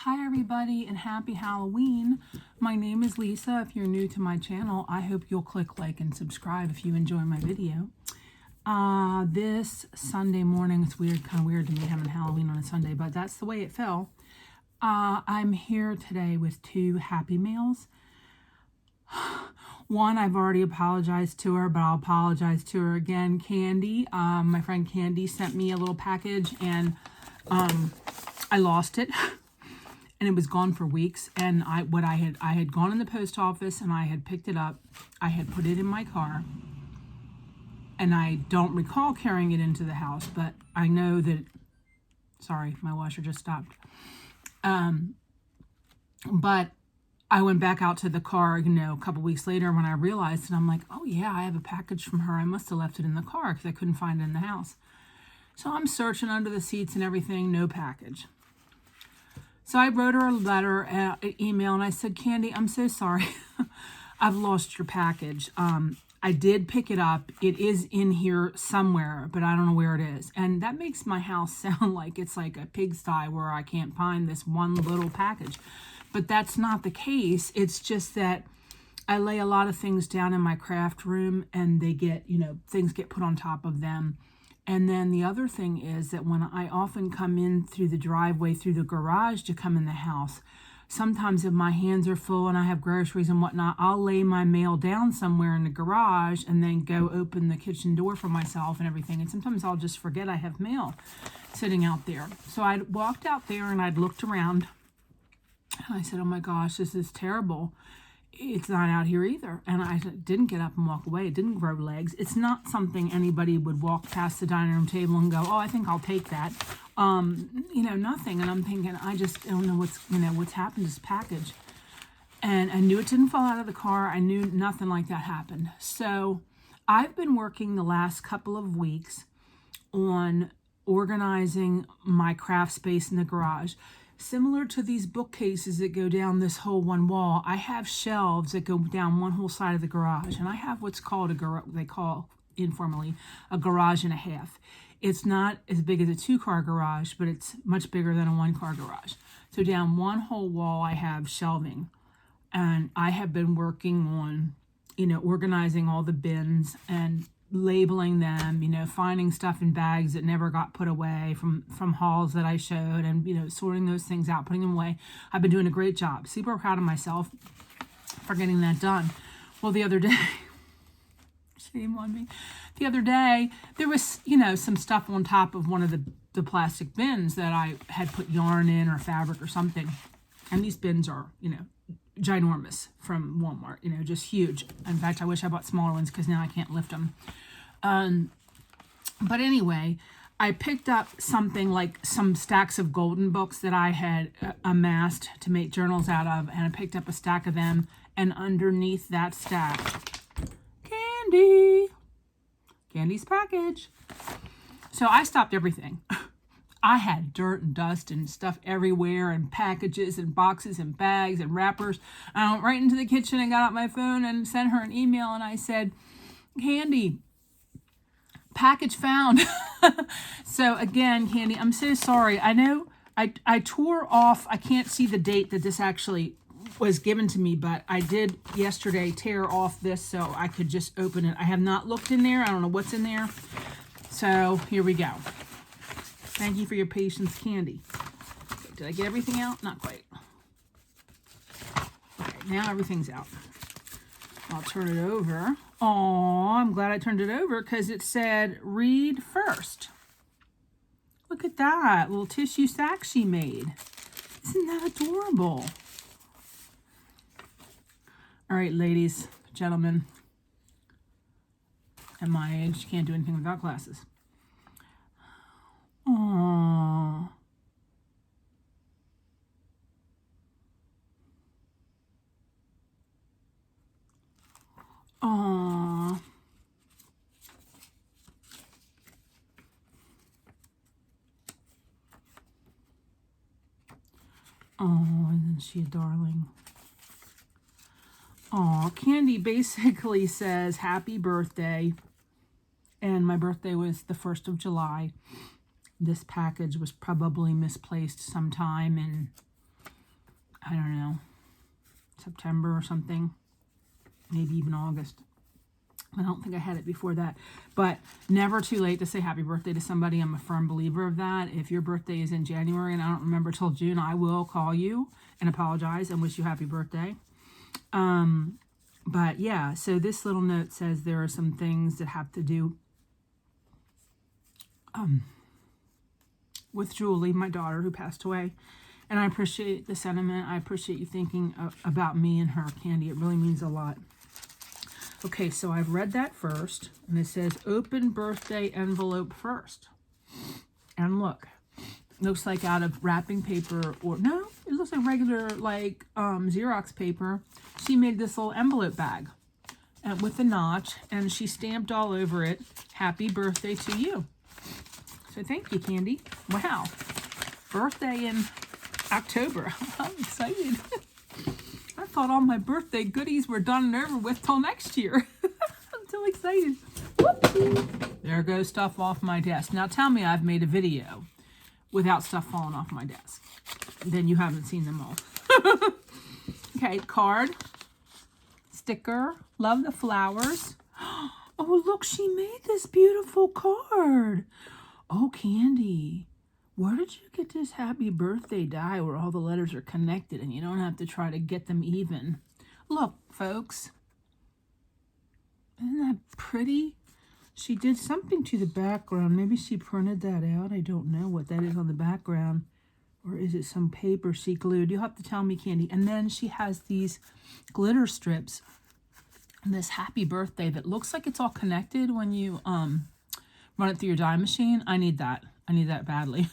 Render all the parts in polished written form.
Hi everybody and happy Halloween. My name is Lisa. If you're new to my channel, I hope you'll click like and subscribe if you enjoy my video. This Sunday morning, it's kind of weird to me having Halloween on a Sunday, but that's the way it fell. I'm here today with two happy mails. One, I've already apologized to her, but I'll apologize to her again. Candy, my friend Candy sent me a little package and I lost it. And it was gone for weeks. And I had gone in the post office and I had picked it up. I had put it in my car. And I don't recall carrying it into the house, but I know that, sorry, my washer just stopped. But I went back out to the car, a couple weeks later when I realized, and I'm like, oh yeah, I have a package from her. I must have left it in the car because I couldn't find it in the house. So I'm searching under the seats and everything, no package. So I wrote her a letter, an email, and I said, Candy, I'm so sorry. I've lost your package. I did pick it up. It is in here somewhere, but I don't know where it is. And that makes my house sound like it's like a pigsty where I can't find this one little package. But that's not the case. It's just that I lay a lot of things down in my craft room and they get, things get put on top of them. And then the other thing is that when I often come in through the driveway, through the garage to come in the house, sometimes if my hands are full and I have groceries and whatnot, I'll lay my mail down somewhere in the garage and then go open the kitchen door for myself and everything. And sometimes I'll just forget I have mail sitting out there. So I walked out there and I'd looked around and I said, oh my gosh, this is terrible. It's not out here either. And I didn't get up and walk away. It didn't grow legs. It's not something anybody would walk past the dining room table and go, oh, I think I'll take that. Nothing. And I'm thinking, I just don't know what's happened to this package. And I knew it didn't fall out of the car. I knew nothing like that happened. So I've been working the last couple of weeks on organizing my craft space in the garage. Similar to these bookcases that go down this whole one wall, I have shelves that go down one whole side of the garage, and I have what's called they call informally a garage and a half. It's not as big as a two-car garage, but it's much bigger than a one-car garage. So down one whole wall, I have shelving, and I have been working on, organizing all the bins and labeling them, finding stuff in bags that never got put away from hauls that I showed and, sorting those things out, putting them away. I've been doing a great job. Super proud of myself for getting that done. Well, the other day, shame on me. The other day, there was, some stuff on top of one of the plastic bins that I had put yarn in or fabric or something. And these bins are, ginormous from Walmart, just huge. In fact, I wish I bought smaller ones because now I can't lift them. But anyway, I picked up something like some stacks of golden books that I had amassed to make journals out of, and I picked up a stack of them, and underneath that stack, Candy's package. So I stopped everything. I had dirt and dust and stuff everywhere and packages and boxes and bags and wrappers. I went right into the kitchen and got out my phone and sent her an email and I said, Candy, package found. So again, Candy, I'm so sorry. I know I tore off, I can't see the date that this actually was given to me, but I did yesterday tear off this so I could just open it. I have not looked in there. I don't know what's in there. So here we go. Thank you for your patience, Candy. Okay, did I get everything out? Not quite. Okay, now everything's out. I'll turn it over. Oh, I'm glad I turned it over because it said read first. Look at that little tissue sack she made. Isn't that adorable? All right, ladies, gentlemen, at my age, you can't do anything without glasses. Aww. Aww. Oh, isn't she a darling? Aw, Candy basically says happy birthday. And my birthday was the 1st of July. This package was probably misplaced sometime in I don't know, September or something, maybe even August. I don't think I had it before that, but never too late to say happy birthday to somebody. I'm a firm believer of that. If your birthday is in January and I don't remember till June, I will call you and apologize and wish you happy birthday. But yeah, so this little note says there are some things that have to do with Julie, my daughter, who passed away. And I appreciate the sentiment. I appreciate you thinking about me and her, Candy. It really means a lot. Okay, so I've read that first, and it says open birthday envelope first. And look, looks like out of wrapping paper, or no, it looks like regular, like Xerox paper. She made this little envelope bag and with a notch, and she stamped all over it, happy birthday to you. So thank you, Candy. Wow, birthday in October. I'm excited. I thought all my birthday goodies were done and over with till next year. I'm so excited. Whoop. There goes stuff off my desk. Now tell me I've made a video without stuff falling off my desk. Then you haven't seen them all. Okay, card, sticker, love the flowers. Oh, look, she made this beautiful card. Oh, Candy, where did you get this happy birthday die where all the letters are connected and you don't have to try to get them even? Look, folks. Isn't that pretty? She did something to the background. Maybe she printed that out. I don't know what that is on the background. Or is it some paper she glued? You'll have to tell me, Candy. And then she has these glitter strips and this happy birthday that looks like it's all connected when you run it through your die machine. I need that. I need that badly.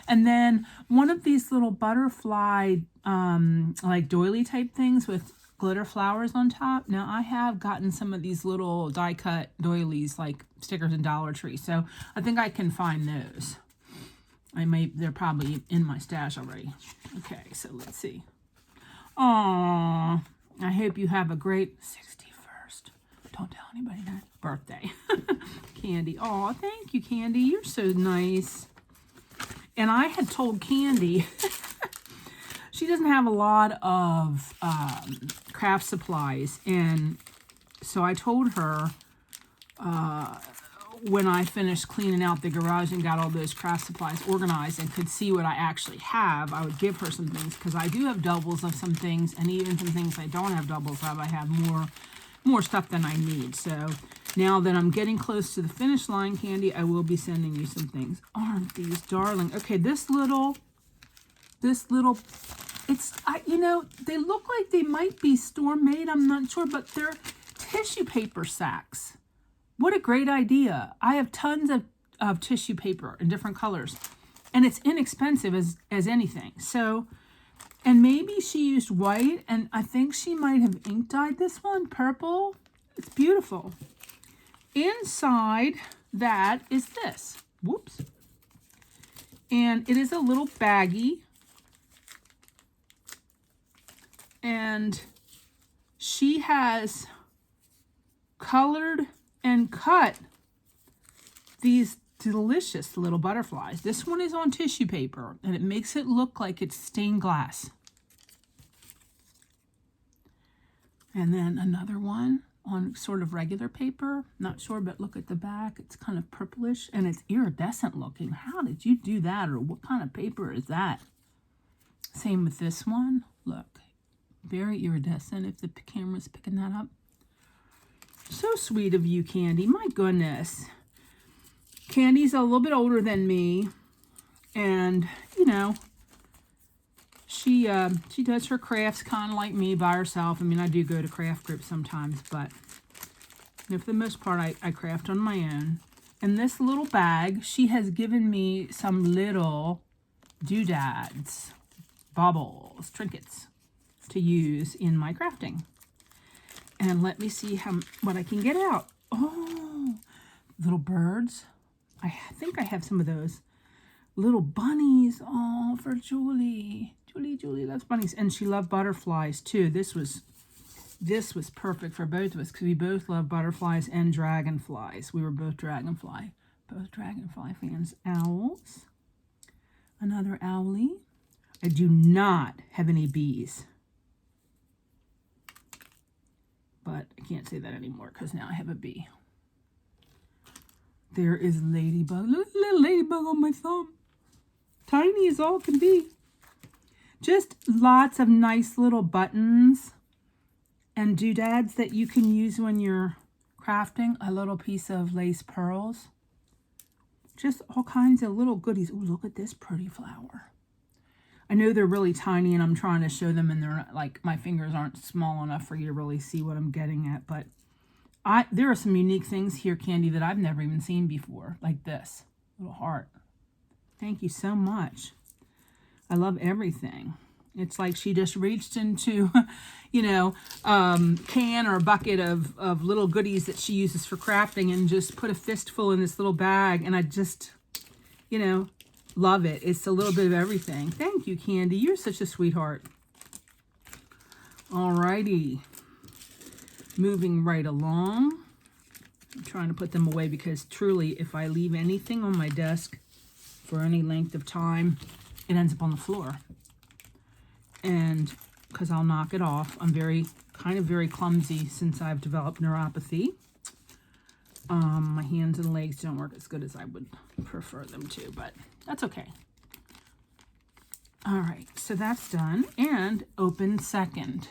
And then one of these little butterfly like doily type things with glitter flowers on top. Now I have gotten some of these little die cut doilies like stickers in Dollar Tree, so I think I can find those. They're probably in my stash already. Okay, so let's see. Aww, I hope you have a great 61st. Don't tell anybody that. Birthday. Candy. Aw, thank you, Candy. You're so nice. And I had told Candy she doesn't have a lot of craft supplies. And so I told her when I finished cleaning out the garage and got all those craft supplies organized and could see what I actually have, I would give her some things, because I do have doubles of some things, and even some things I don't have doubles of, I have more stuff than I need. So now that I'm getting close to the finish line, Candy, I will be sending you some things. Aren't these darling? Okay, this little, you know, they look like they might be store made. I'm not sure, but they're tissue paper sacks. What a great idea. I have tons of tissue paper in different colors, and it's inexpensive as anything. So, and maybe she used white, and I think she might have ink dyed this one purple. It's beautiful. Inside that is this. Whoops. And it is a little baggie. And she has colored and cut these delicious little butterflies. This one is on tissue paper, and it makes it look like it's stained glass. And then another one on sort of regular paper. Not sure, but look at the back. It's kind of purplish, and it's iridescent looking. How did you do that, or what kind of paper is that? Same with this one. Look, very iridescent, if the camera's picking that up. So sweet of you, Candy. My goodness. Candy's a little bit older than me, and, you know, she does her crafts kind of like me by herself. I mean, I do go to craft groups sometimes, but you know, for the most part, I craft on my own. And this little bag, she has given me some little doodads, baubles, trinkets to use in my crafting. And let me see what I can get out. Oh, little birds. I think I have some of those. Little bunnies. Oh, for Julie. Julie loves bunnies. And she loved butterflies too. This was perfect for both of us, because we both love butterflies and dragonflies. We were both dragonfly fans. Owls. Another owlie. I do not have any bees. But I can't say that anymore because now I have a bee. There is ladybug. Look at the little ladybug on my thumb. Tiny as all can be. Just lots of nice little buttons and doodads that you can use when you're crafting. A little piece of lace pearls. Just all kinds of little goodies. Ooh, look at this pretty flower. I know they're really tiny and I'm trying to show them and they're not, like, my fingers aren't small enough for you to really see what I'm getting at, but there are some unique things here, Candy, that I've never even seen before, like this little heart. Thank you so much. I love everything. It's like she just reached into, you know, can or bucket of little goodies that she uses for crafting and just put a fistful in this little bag, and I just, you know, love it. It's a little bit of everything. Thank you, Candy. You're such a sweetheart. Alrighty. Moving right along. I'm trying to put them away because truly, if I leave anything on my desk for any length of time, it ends up on the floor. And because I'll knock it off. I'm kind of very clumsy since I've developed neuropathy. My hands and legs don't work as good as I would prefer them to, but that's okay. All right, so that's done. And open second.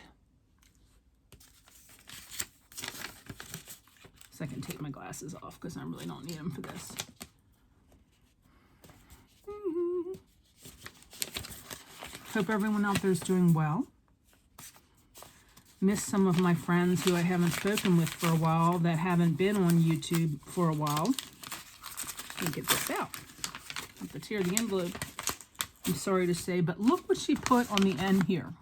So I can take my glasses off because I really don't need them for this. Hope everyone out there is doing well. Miss some of my friends who I haven't spoken with for a while that haven't been on YouTube for a while. Let me get this out. I have to tear the envelope. I'm sorry to say, but look what she put on the end here.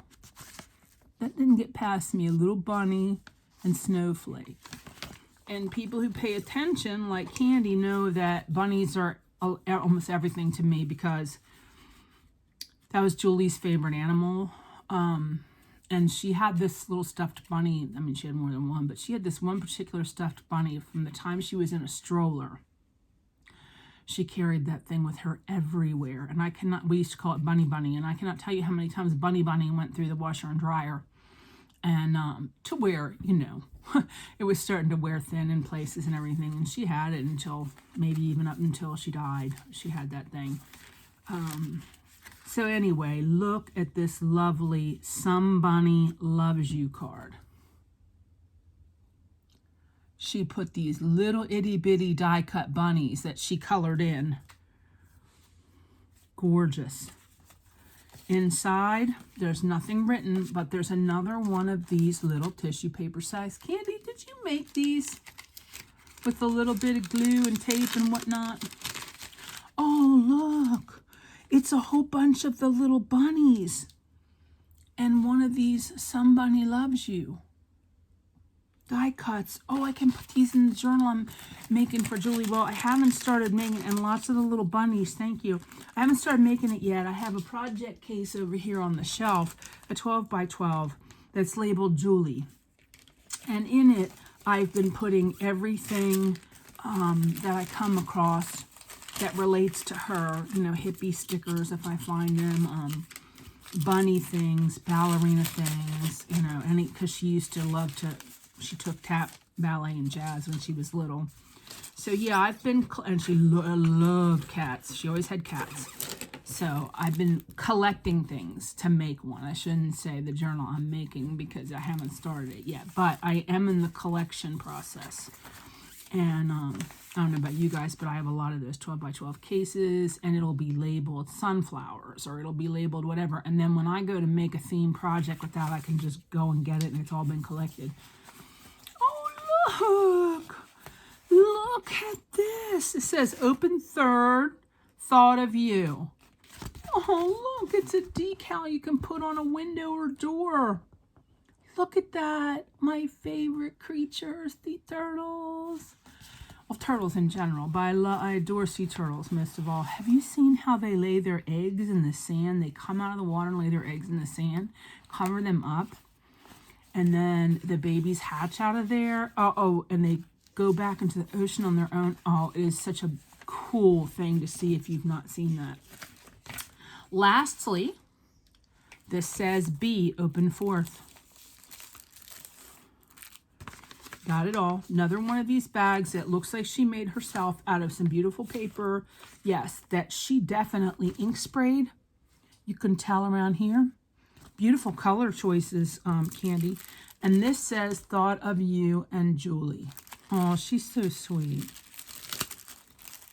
That didn't get past me. A little bunny and snowflake. And people who pay attention, like Candy, know that bunnies are almost everything to me because that was Julie's favorite animal. And she had this little stuffed bunny. I mean, she had more than one, but she had this one particular stuffed bunny from the time she was in a stroller. She carried that thing with her everywhere. And we used to call it Bunny Bunny. And I cannot tell you how many times Bunny Bunny went through the washer and dryer. And to where, you know, it was starting to wear thin in places and everything. And she had it until, maybe even up until she died. She had that thing. So anyway, look at this lovely Somebody Loves You card. She put these little itty bitty die cut bunnies that she colored in. Gorgeous. Inside, there's nothing written, but there's another one of these little tissue paper size. Candy, did you make these with a little bit of glue and tape and whatnot? Oh, look. It's a whole bunch of the little bunnies. And one of these, Somebody Loves You. Die cuts. Oh, I can put these in the journal I'm making for Julie. Well, I haven't started making it. And lots of the little bunnies. Thank you. I haven't started making it yet. I have a project case over here on the shelf. A 12 by 12 that's labeled Julie. And in it, I've been putting everything that I come across that relates to her, you know, hippie stickers if I find them, bunny things, ballerina things, you know, because she used to love to, she took tap, ballet, and jazz when she was little. So yeah, I've been, and she loved cats. She always had cats. So I've been collecting things to make one. I shouldn't say the journal I'm making because I haven't started it yet, but I am in the collection process. And I don't know about you guys, but I have a lot of those 12 by 12 cases, and it'll be labeled sunflowers, or it'll be labeled whatever. And then when I go to make a theme project with that, I can just go and get it, and it's all been collected. Oh, look! Look at this. It says, open third, thought of you. Oh, look, it's a decal you can put on a window or door. Look at that. My favorite creatures, the turtles. Well, turtles in general, but I adore sea turtles most of all. Have you seen how they lay their eggs in the sand? They come out of the water and lay their eggs in the sand, cover them up, and then the babies hatch out of there. And they go back into the ocean on their own. Oh, it is such a cool thing to see if you've not seen that. Lastly, This says B, open 4th. Got it all. Another one of these bags that looks like she made herself out of some beautiful paper. Yes, that she definitely ink sprayed. You can tell around here. Beautiful color choices, Candy. And this says, thought of you and Julie. Oh, she's so sweet.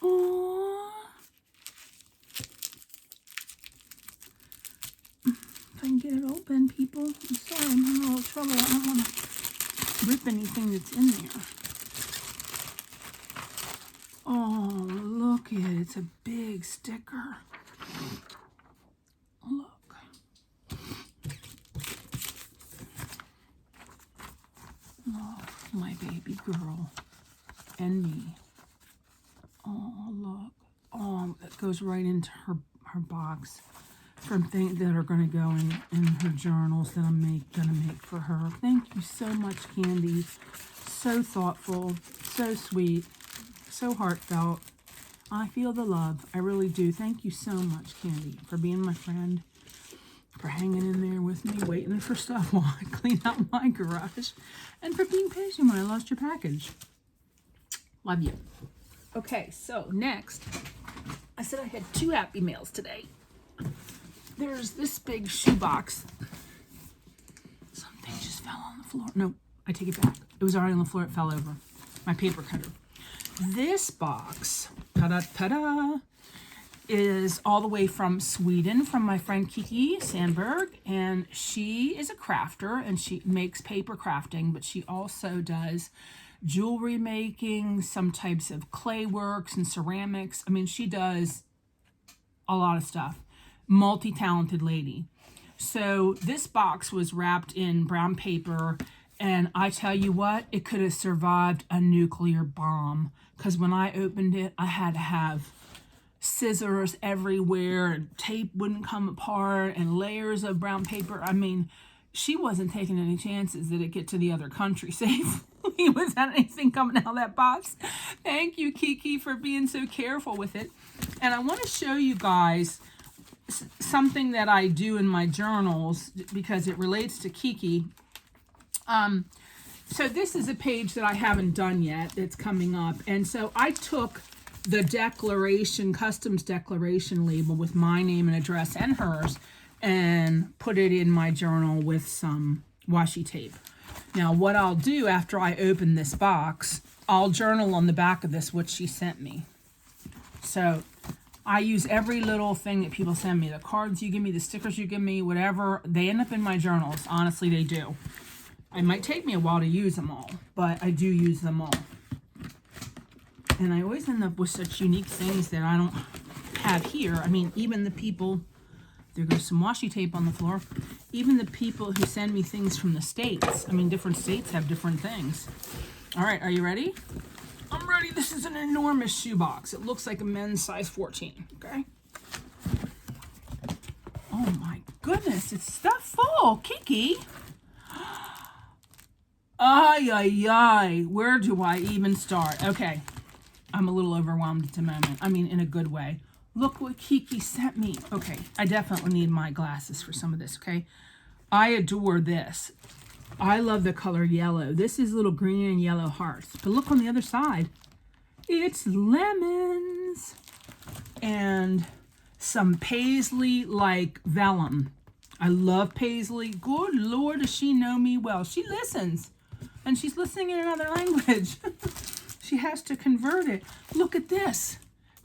Oh. If I can get it open, people. I'm sorry, I'm having a little trouble. I don't want to rip anything that's in there. Oh, look at it. It's a big sticker. Look. Oh, my baby girl. And me. Oh, look. Oh, that goes right into her box. From things that are going to go in her journals that I'm gonna make for her. Thank you so much, Candy. So thoughtful, so sweet, so heartfelt. I feel the love. I really do. Thank you so much, Candy, for being my friend, for hanging in there with me, waiting for stuff while I clean out my garage, and for being patient when I lost your package. Love you. Okay, so next, I said I had 2 happy mails today. There's this big shoebox. Something just fell on the floor. No, I take it back. It was already on the floor. It fell over. My paper cutter. This box, ta-da, is all the way from Sweden, from my friend Kicki Sandberg. And she is a crafter, and she makes paper crafting, but she also does jewelry making, some types of clay works and ceramics. I mean, she does a lot of stuff. Multi-talented lady. So this box was wrapped in brown paper, and I tell you what, it could have survived a nuclear bomb, because when I opened it, I had to have scissors everywhere, and tape wouldn't come apart, and layers of brown paper. I mean, she wasn't taking any chances that it get to the other country safely without anything coming out of that box. Thank you, Kicki, for being so careful with it. And I want to show you guys something that I do in my journals because it relates to Kicki. So this is a page that I haven't done yet that's coming up. And so I took the declaration, customs declaration label with my name and address and hers and put it in my journal with some washi tape. Now what I'll do after I open this box, I'll journal on the back of this what she sent me. So I use every little thing that people send me. The cards you give me, the stickers you give me, whatever. They end up in my journals. Honestly, they do. It might take me a while to use them all, but I do use them all. And I always end up with such unique things that I don't have here. I mean, even the people, there goes some washi tape on the floor. Even the people who send me things from the States. I mean, different states have different things. All right, are you ready? I'm ready. This is an enormous shoebox. It looks like a men's size 14, okay? Oh my goodness, it's stuffed full, Kicki. Ay, ay, ay. Where do I even start? Okay, I'm a little overwhelmed at the moment. I mean, in a good way. Look what Kicki sent me. Okay, I definitely need my glasses for some of this, okay? I adore this. I love the color yellow. This is little green and yellow hearts. But look on the other side. It's lemons and some paisley like vellum. I love paisley. Good Lord, does she know me well. She listens. And she's listening in another language. She has to convert it. Look at this.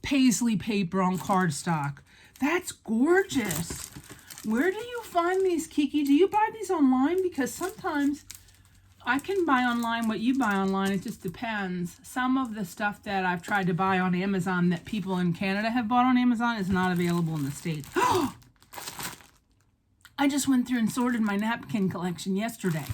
Paisley paper on cardstock. That's gorgeous. Where do you find these, Kicki? Do you buy these online? Because sometimes I can buy online what you buy online. It just depends. Some of the stuff that I've tried to buy on Amazon that people in Canada have bought on Amazon is not available in the States. I just went through and sorted my napkin collection yesterday.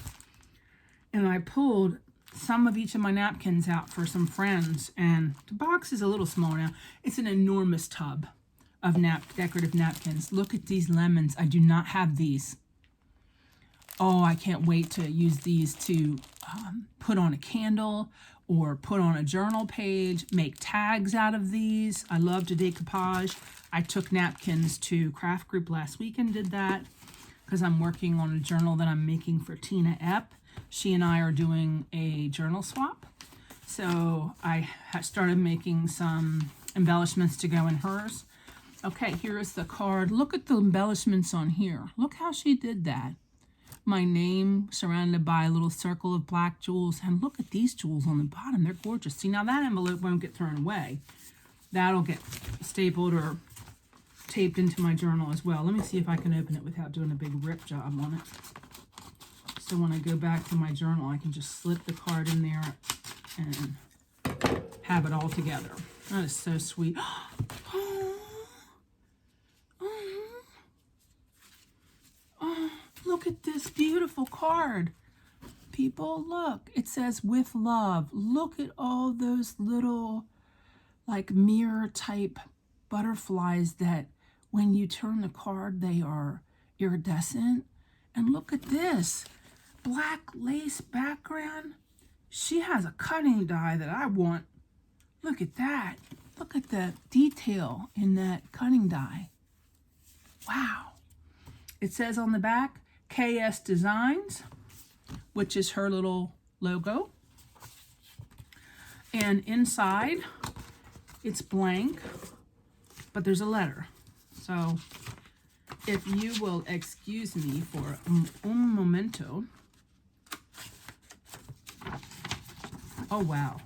And I pulled some of each of my napkins out for some friends. And the box is a little small now. It's an enormous tub of decorative napkins. Look at these lemons. I do not have these. Oh, I can't wait to use these to put on a candle or put on a journal page, make tags out of these. I love to decoupage. I took napkins to craft group last week and did that. because I'm working on a journal that I'm making for Tina Epp. She and I are doing a journal swap. So I started making some embellishments to go in hers. Okay, here's the card. Look at the embellishments on here. Look how she did that. My name surrounded by a little circle of black jewels. And look at these jewels on the bottom. They're gorgeous. See, now that envelope won't get thrown away. That'll get stapled or taped into my journal as well. Let me see if I can open it without doing a big rip job on it. So when I go back to my journal, I can just slip the card in there and have it all together. That is so sweet. Look at this beautiful card. People, look. It says with love. Look at all those little like mirror type butterflies that when you turn the card, they are iridescent. And look at this. Black lace background. She has a cutting die that I want. Look at that. Look at the detail in that cutting die. Wow. It says on the back, KS Designs, which is her little logo. And inside, it's blank, but there's a letter. So if you will excuse me for un momento. Oh, wow.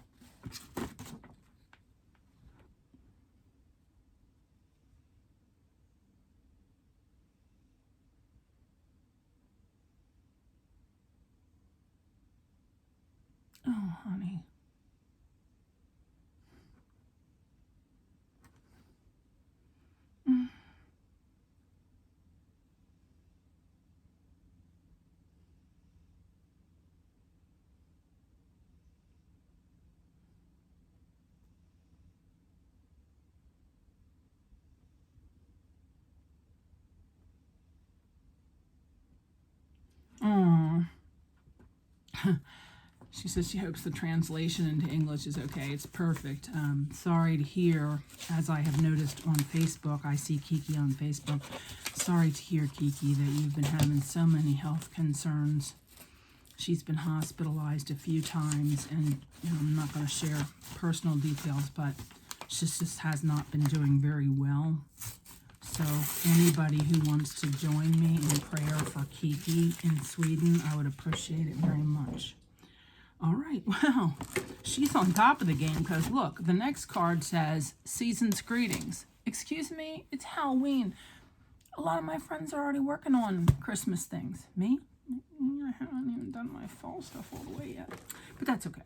Oh, honey. Oh. She says she hopes the translation into English is okay. It's perfect. Sorry to hear, as I have noticed on Facebook, I see Kiki on Facebook. Sorry to hear, Kiki, that you've been having so many health concerns. She's been hospitalized a few times, and I'm not going to share personal details, but she just has not been doing very well. So anybody who wants to join me in prayer for Kiki in Sweden, I would appreciate it very much. All right, well, she's on top of the game because, look, the next card says, Season's Greetings. Excuse me, it's Halloween. A lot of my friends are already working on Christmas things. Me? I haven't even done my fall stuff all the way yet. But that's okay.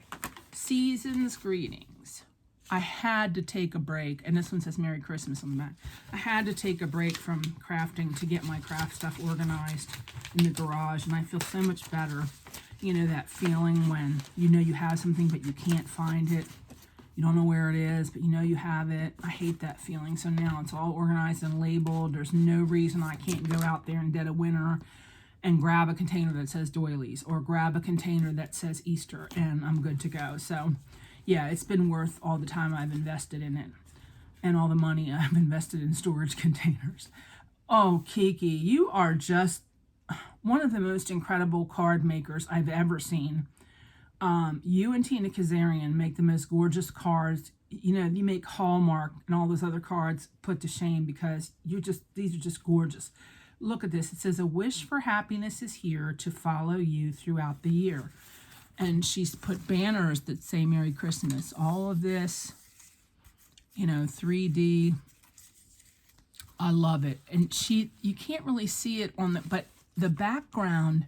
Season's Greetings. I had to take a break, and this one says Merry Christmas on the back. I had to take a break from crafting to get my craft stuff organized in the garage, and I feel so much better. You know, that feeling when you know you have something but you can't find it. You don't know where it is, but you know you have it. I hate that feeling. So now it's all organized and labeled. There's no reason I can't go out there in dead of winter and grab a container that says doilies or grab a container that says Easter, and I'm good to go. So yeah, it's been worth all the time I've invested in it and all the money I've invested in storage containers. Oh, Kiki, you are just one of the most incredible card makers I've ever seen. You and Tina Kazarian make the most gorgeous cards. You know, you make Hallmark and all those other cards put to shame because these are just gorgeous. Look at this. It says, a wish for happiness is here to follow you throughout the year. And she's put banners that say Merry Christmas. All of this, 3D. I love it. And you can't really see it but the background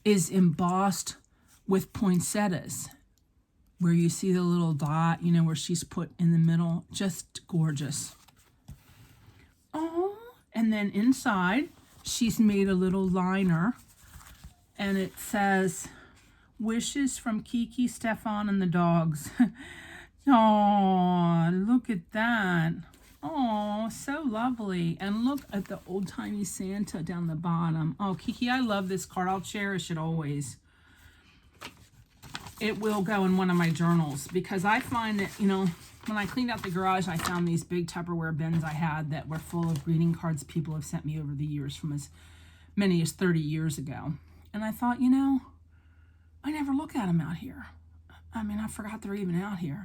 is embossed with poinsettias, where you see the little dot, where she's put in the middle. Just gorgeous. Oh, and then inside, she's made a little liner, and it says, Wishes from Kiki, Stefan, and the dogs. Oh, look at that. Oh, so lovely. And look at the old-timey Santa down the bottom. Oh, Kiki, I love this card. I'll cherish it always. It will go in one of my journals because I find that, when I cleaned out the garage, I found these big Tupperware bins I had that were full of greeting cards people have sent me over the years from as many as 30 years ago. And I thought, you know, I never look at them out here. I mean, I forgot they're even out here.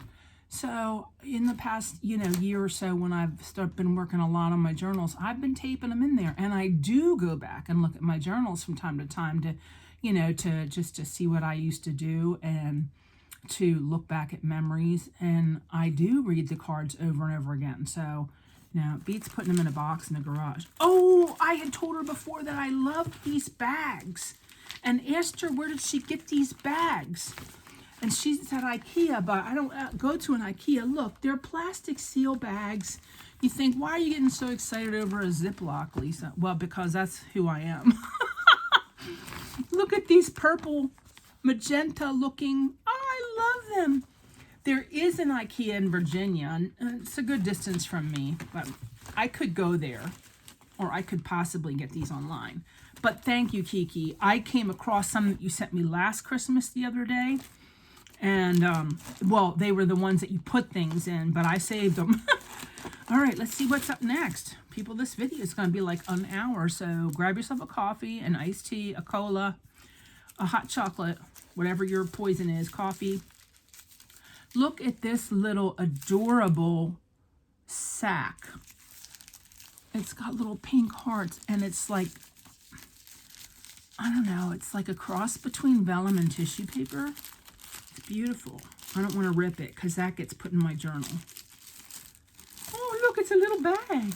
So in the past, you know, year or so, when I've been working a lot on my journals, I've been taping them in there. And I do go back and look at my journals from time to time to, you know, to see what I used to do and to look back at memories. And I do read the cards over and over again. So now it beats putting them in a box in the garage. Oh, I had told her before that I loved these bags and asked her where did she get these bags. And she said IKEA, but I don't go to an IKEA. Look, they're plastic seal bags. You think, why are you getting so excited over a Ziploc, Lisa? Well, because that's who I am. Look at these purple, magenta looking. Oh, I love them. There is an IKEA in Virginia, and it's a good distance from me, but I could go there, or I could possibly get these online. But thank you, Kiki. I came across some that you sent me last Christmas the other day. And, well, they were the ones that you put things in, but I saved them. All right, let's see what's up next. People, this video is going to be like an hour, so grab yourself a coffee, an iced tea, a cola, a hot chocolate, whatever your poison is, coffee. Look at this little adorable sack. It's got little pink hearts, and it's like, I don't know, it's like a cross between vellum and tissue paper. It's beautiful. I don't want to rip it because that gets put in my journal. Oh, look, it's a little bag.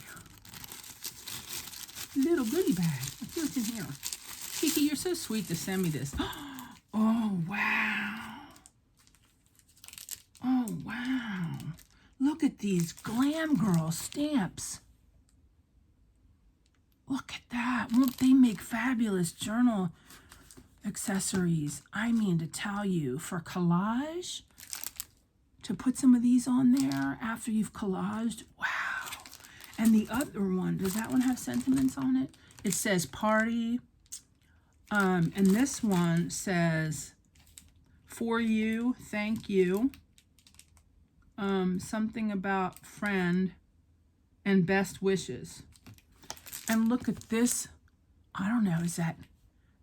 Little goodie bag. Let's see what's in here. Kiki, you're so sweet to send me this. Oh, wow. Oh, wow. Look at these Glam Girl stamps. Look at that. Won't they make fabulous journal accessories? I mean to tell you, for collage, to put some of these on there after you've collaged, wow. And the other one, does that one have sentiments on it? It says party, and this one says for you, thank you, something about friend, and best wishes. And look at this, I don't know, is that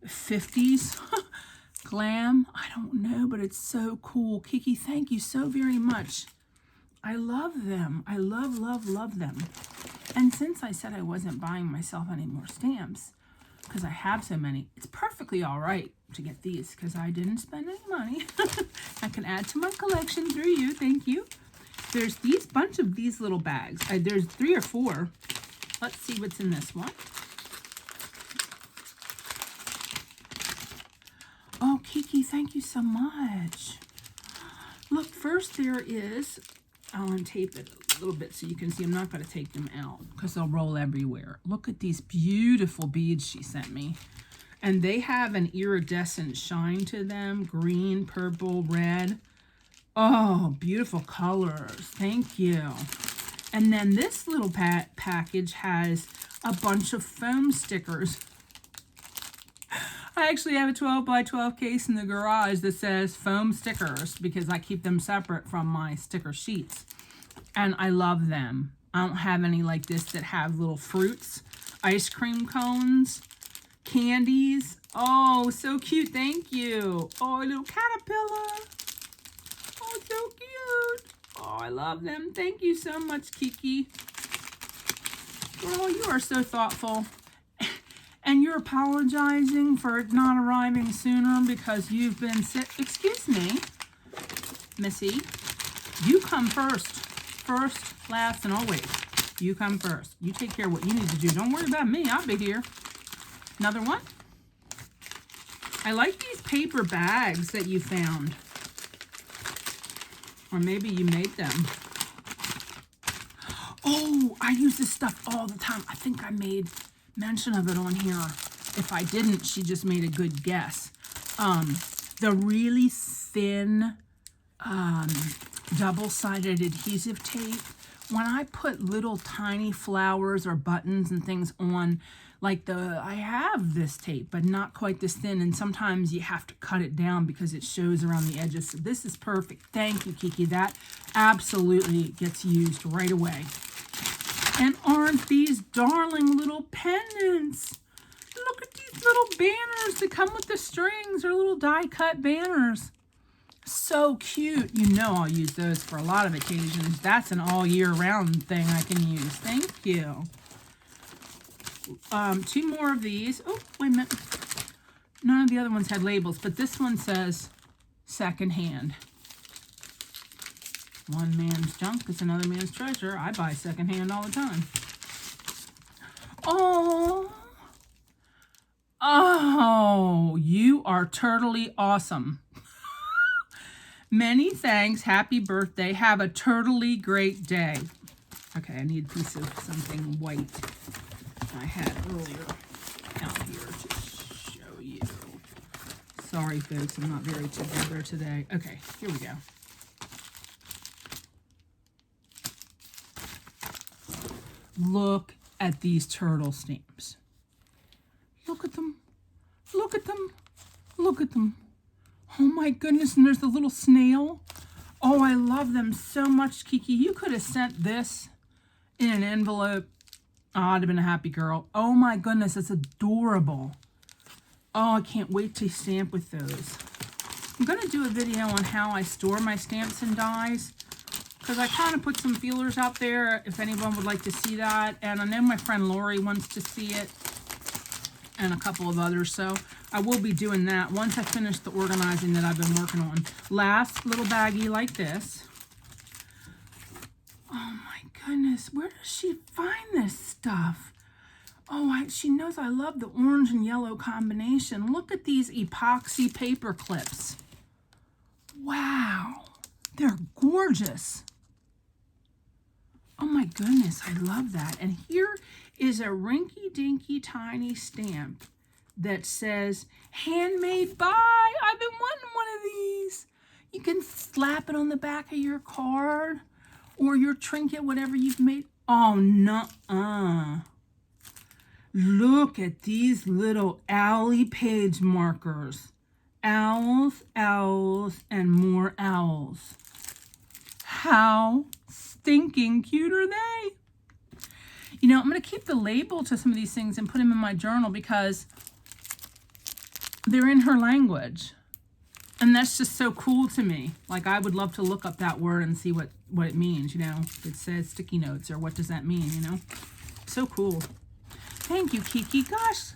50s glam? I don't know, but it's so cool. Kiki, thank you so very much. I love them. I love, love, love them. And since I said I wasn't buying myself any more stamps, because I have so many, it's perfectly all right to get these because I didn't spend any money. I can add to my collection through you. Thank you. There's these bunch of these little bags. There's 3 or 4. Let's see what's in this one. Oh, Kiki, thank you so much. Look, first there is, I'll untape it a little bit so you can see. I'm not going to take them out because they'll roll everywhere. Look at these beautiful beads she sent me. And they have an iridescent shine to them. Green, purple, red. Oh, beautiful colors. Thank you. And then this little package has a bunch of foam stickers. I actually have a 12 by 12 case in the garage that says foam stickers because I keep them separate from my sticker sheets. And I love them. I don't have any like this that have little fruits, ice cream cones, candies. Oh, so cute. Thank you. Oh, a little caterpillar. Oh, so cute. Oh, I love them. Thank you so much, Kiki. Girl, you are so thoughtful. And you're apologizing for it not arriving sooner because you've been sick. Excuse me, Missy. You come first. First, last, and always. You come first. You take care of what you need to do. Don't worry about me. I'll be here. Another one. I like these paper bags that you found. Or maybe you made them. Oh, I use this stuff all the time. I think I made mention of it on here. If I didn't, she just made a good guess. The really thin double-sided adhesive tape. When I put little tiny flowers or buttons and things on, like I have this tape, but not quite this thin, and sometimes you have to cut it down because it shows around the edges. So this is perfect. Thank you, Kiki. That absolutely gets used right away. And aren't these darling little pendants? Look at these banners that come with the strings, or little die-cut banners. So cute. You know I'll use those for a lot of occasions. That's an all year round thing I can use. Thank you. 2 more of these. Oh, wait a minute. None of the other ones had labels, but this one says secondhand. One man's junk is another man's treasure. I buy secondhand all the time. Oh. Oh, you are turtly awesome. Many thanks. Happy birthday. Have a turtly great day. Okay, I need a piece of something white I had earlier out here to show you. Sorry, folks, I'm not very together today. Okay, here we go. Look at these turtle stamps. Look at them. Look at them. Look at them. Oh my goodness, and there's the little snail. Oh, I love them so much, Kiki. You could have sent this in an envelope. Oh, I'd have been a happy girl. Oh my goodness, it's adorable. Oh, I can't wait to stamp with those. I'm going to do a video on how I store my stamps and dies, because I kind of put some feelers out there if anyone would like to see that. And I know my friend Lori wants to see it, and a couple of others. So I will be doing that once I finish the organizing that I've been working on. Last little baggie like this. Oh my goodness, where does she find this stuff? Oh, she knows I love the orange and yellow combination. Look at these epoxy paper clips. Wow, they're gorgeous. Oh my goodness, I love that. And here is a rinky-dinky tiny stamp that says, handmade by. I've been wanting one of these. You can slap it on the back of your card or your trinket, whatever you've made. Oh, nuh-uh. Look at these little Owly page markers. Owls, owls, and more owls. How stinking cute are they? You know, I'm going to keep the label to some of these things and put them in my journal because they're in her language. And that's just so cool to me. Like, I would love to look up that word and see what it means, you know. It says sticky notes, or what does that mean, you know? So cool. Thank you, Kiki. Gosh,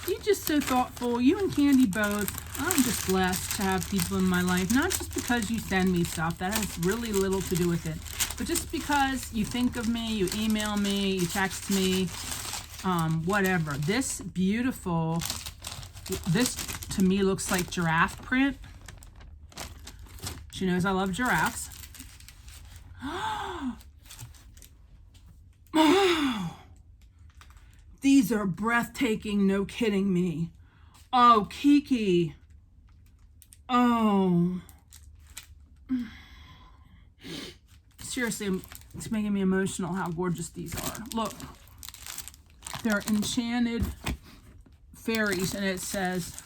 you're just so thoughtful. You and Candy both. I'm just blessed to have people in my life. Not just because you send me stuff. That has really little to do with it. But just because you think of me, you email me, you text me, whatever. This beautiful, this to me looks like giraffe print. She knows I love giraffes. Oh, these are breathtaking, no kidding me. Oh, Kiki. Oh. Seriously, it's making me emotional how gorgeous these are. Look. They're Enchanted Fairies, and it says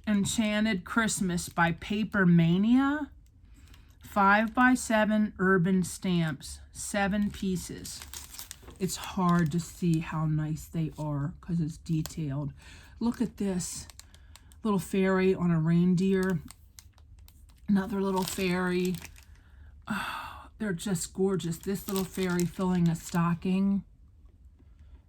Enchanted Christmas by Paper Mania. 5x7 urban stamps. 7 pieces. It's hard to see how nice they are because it's detailed. Look at this little fairy on a reindeer. Another little fairy. Oh, they're just gorgeous. This little fairy filling a stocking.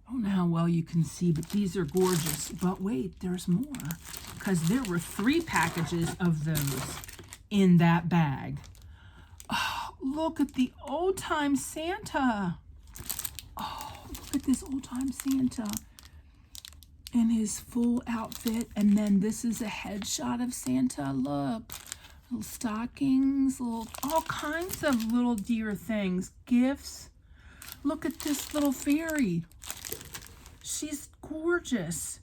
I don't know how well you can see, but these are gorgeous. But wait, there's more, because there were 3 packages of those in that bag. Oh, look at the old-time Santa. Oh, look at this old-time Santa in his full outfit. And then this is a headshot of Santa. Look, little stockings, all kinds of little dear things, gifts. Look at this little fairy. She's gorgeous.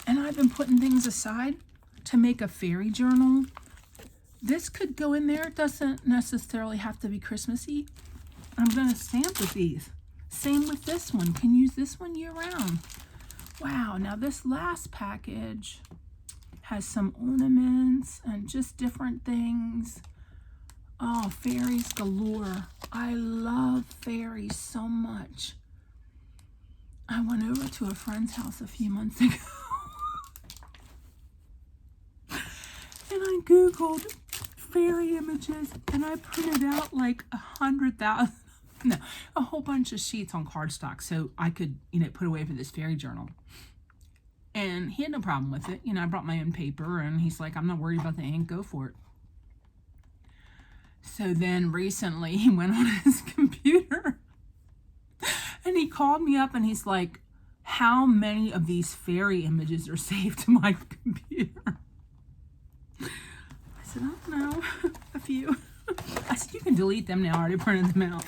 And I've been putting things aside to make a fairy journal. This could go in there. It doesn't necessarily have to be Christmassy. I'm going to stamp with these. Same with this one. Can use this one year round. Wow, now this last package has some ornaments and just different things. Oh, fairies galore. I love fairies so much. I went over to a friend's house a few months ago Googled fairy images, and I printed out like 100,000, no, a whole bunch of sheets on cardstock so I could, put away for this fairy journal. And he had no problem with it. I brought my own paper, and he's like, I'm not worried about the ink, go for it. So then recently he went on his computer and he called me up and he's like, how many of these fairy images are saved to my computer? I said, I don't know, a few. I said, you can delete them now, I already printed them out.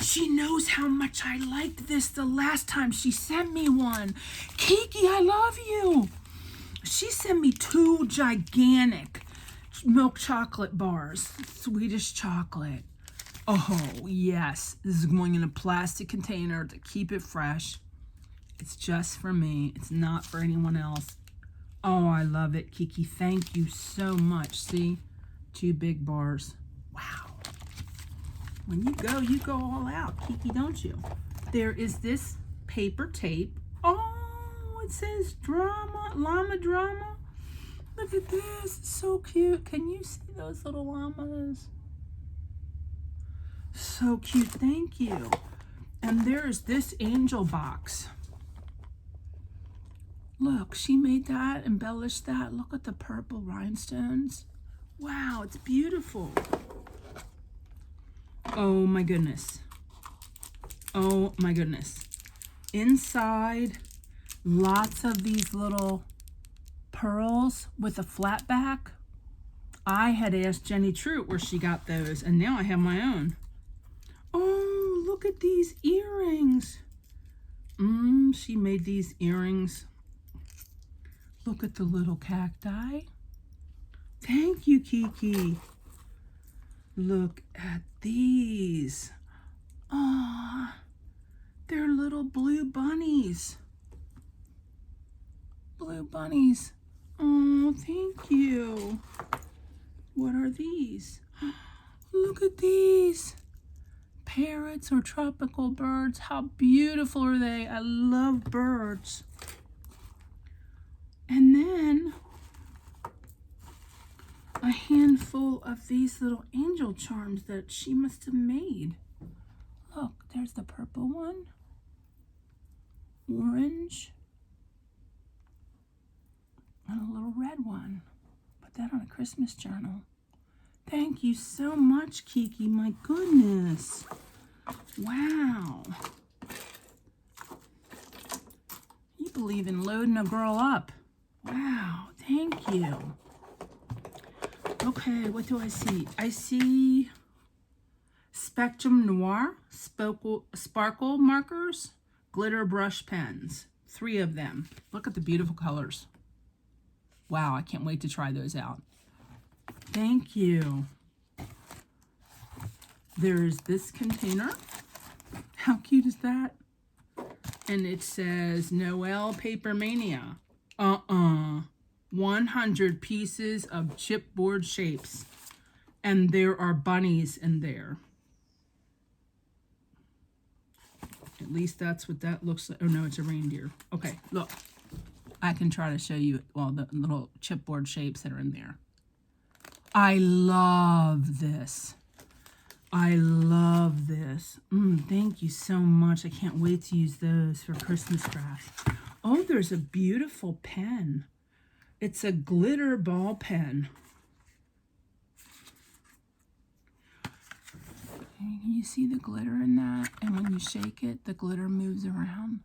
She knows how much I liked this the last time she sent me one. Kiki, I love you. She sent me 2 gigantic milk chocolate bars, Swedish chocolate. Oh, yes. This is going in a plastic container to keep it fresh. It's just for me. It's not for anyone else. Oh, I love it, Kiki. Thank you so much. See? 2 big bars. Wow. When you go all out, Kiki, don't you? There is this paper tape. Oh, it says drama, llama drama. Look at this. It's so cute. Can you see those little llamas? So cute. Thank you. And there's this angel box. Look, she made that, embellished that. Look at the purple rhinestones. Wow, it's beautiful. Oh my goodness. Oh my goodness. Inside, lots of these little pearls with a flat back. I had asked Jenny Trout where she got those, and now I have my own. Oh, look at these earrings. She made these earrings. Look at the little cacti. Thank you, Kiki. Look at these. Aw, they're little blue bunnies. Blue bunnies. Oh, thank you. What are these? Look at these. Parrots or tropical birds. How beautiful are they? I love birds. And then a handful of these little angel charms that she must have made. Look, there's the purple one. Orange. And a little red one. Put that on a Christmas journal. Thank you so much, Kiki. My goodness. Wow. You believe in loading a girl up. Wow. Thank you. Okay, what do I see? I see Spectrum Noir, sparkle markers, glitter brush pens. 3 of them. Look at the beautiful colors. Wow, I can't wait to try those out. Thank you. There's this container. How cute is that? And it says Noel Paper Mania. 100 pieces of chipboard shapes. And there are bunnies in there. At least that's what that looks like. Oh no, it's a reindeer. Okay, look. I can try to show you all the little chipboard shapes that are in there. I love this. I love this. Thank you so much. I can't wait to use those for Christmas crafts. Oh, there's a beautiful pen. It's a glitter ball pen. Can you see the glitter in that? And when you shake it, the glitter moves around.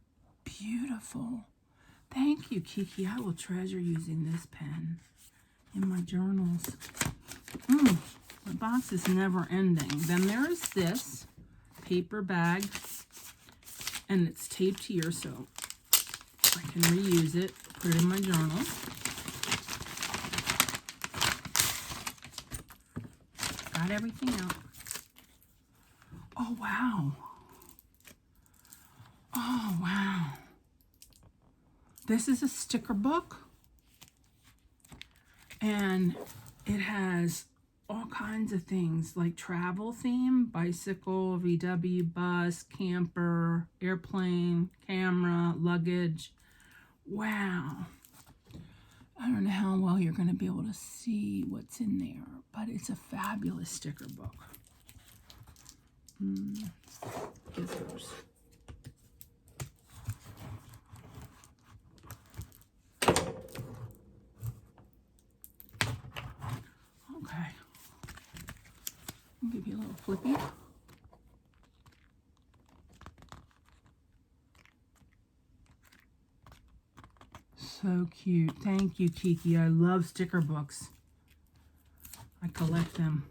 Beautiful. Thank you, Kiki. I will treasure using this pen in my journals. The box is never ending. Then there is this paper bag, and it's taped here, so I can reuse it, put it in my journal. Got everything out. Oh, wow. Oh, wow. This is a sticker book, and it has all kinds of things like travel theme, bicycle, VW, bus, camper, airplane, camera, luggage. Wow. I don't know how well you're going to be able to see what's in there, but it's a fabulous sticker book. Scissors. Okay. I'll give you a little flippy. So cute. Thank you, Kiki. I love sticker books. I collect them.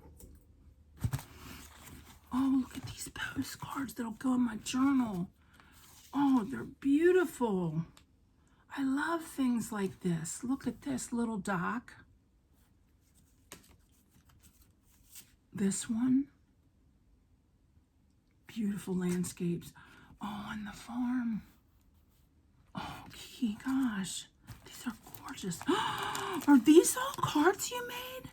Oh, look at these postcards that'll go in my journal. Oh, they're beautiful. I love things like this. Look at this little dock. This one. Beautiful landscapes. Oh, and the farm. Oh, Kiki, gosh. These are gorgeous. Are these all cards you made?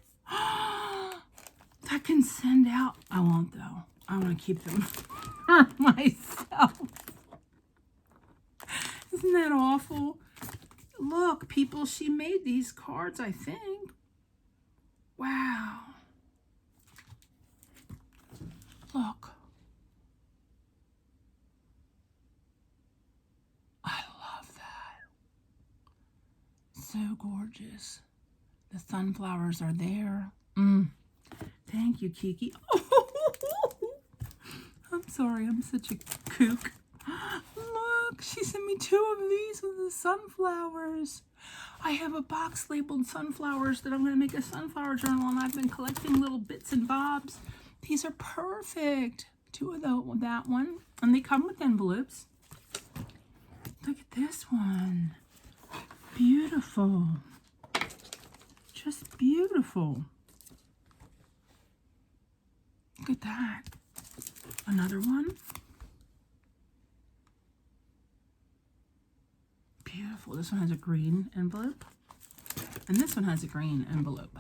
That can send out. I won't, though. I want to keep them for myself. Isn't that awful? Look, people, she made these cards, I think. Wow. Look. I love that. So gorgeous. The sunflowers are there. Thank you, Kiki. Oh, I'm sorry, I'm such a kook. Look, she sent me 2 of these with the sunflowers. I have a box labeled sunflowers that I'm going to make a sunflower journal, and I've been collecting little bits and bobs. These are perfect. 2 of that one, and they come with envelopes. Look at this one. Beautiful. Just beautiful. Look at that. Another one. Beautiful. This one has a green envelope. And this one has a green envelope.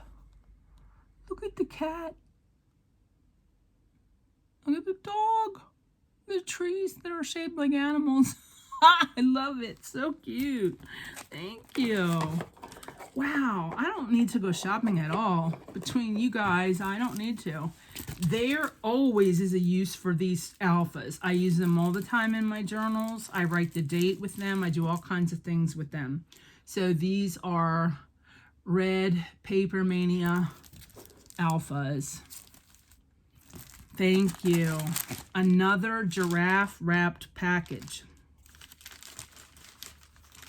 Look at the cat. Look at the dog. The trees that are shaped like animals. I love it. So cute. Thank you. Wow. I don't need to go shopping at all. Between you guys, I don't need to. There always is a use for these alphas. I use them all the time in my journals. I write the date with them. I do all kinds of things with them. So these are Red Paper Mania alphas. Thank you. Another giraffe wrapped package.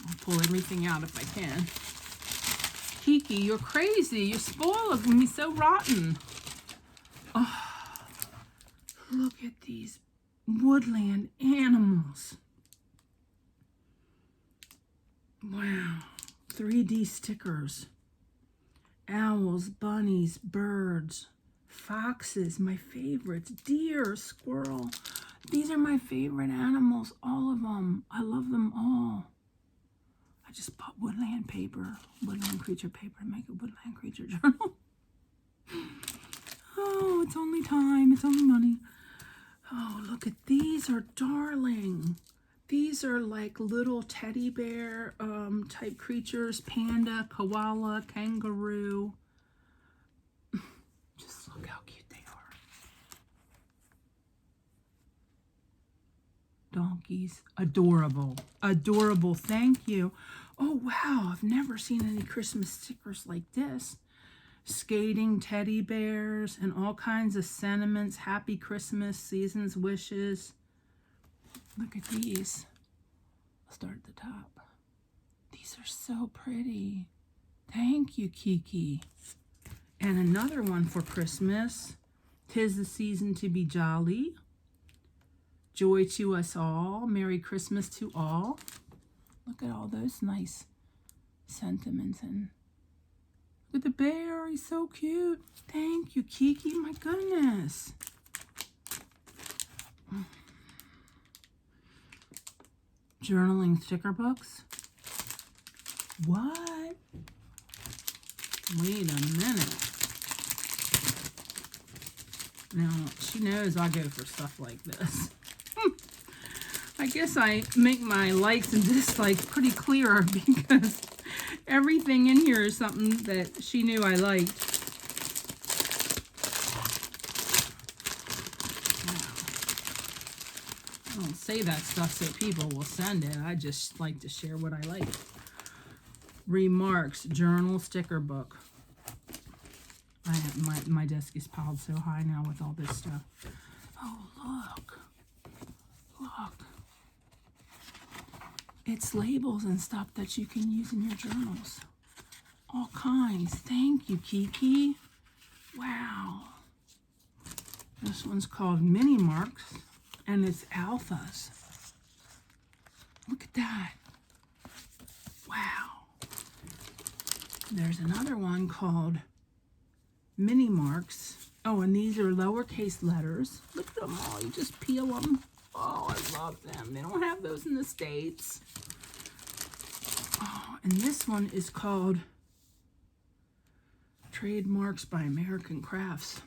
I'll pull everything out if I can. Kiki, you're crazy. You're spoiling me so rotten. Oh, look at these woodland animals. Wow. 3D stickers. Owls, bunnies, birds, foxes, my favorites, deer, squirrel. These are my favorite animals, all of them. I love them all. I just bought woodland paper, woodland creature paper to make a woodland creature journal. Oh, it's only time. It's only money. Oh, look at these are darling. These are like little teddy bear type creatures. Panda, koala, kangaroo. Just look how cute they are. Donkeys. Adorable. Adorable. Thank you. Oh, wow. I've never seen any Christmas stickers like this. Skating teddy bears and all kinds of sentiments. Happy Christmas, season's wishes. Look at these. I'll start at the top. These are so pretty. Thank you, Kiki. And another one for Christmas. 'Tis the season to be jolly. Joy to us all. Merry Christmas to all. Look at all those nice sentiments. And look at the bear. He's so cute. Thank you, Kiki. My goodness. Journaling sticker books. What? Wait a minute. Now, she knows I go for stuff like this. I guess I make my likes and dislikes pretty clear because Everything in here is something that she knew I liked. I don't say that stuff so people will send it. I just like to share what I like. Remarks journal sticker book. I have my desk is piled so high now with all this stuff. Oh, look. Look. It's labels and stuff that you can use in your journals. All kinds. Thank you, Kiki. Wow. This one's called Mini Marks, and it's alphas. Look at that. Wow. There's another one called Mini Marks. Oh, and these are lowercase letters. Look at them all. You just peel them. Oh, I love them. They don't have those in the States. Oh, and this one is called Trademarks by American Crafts.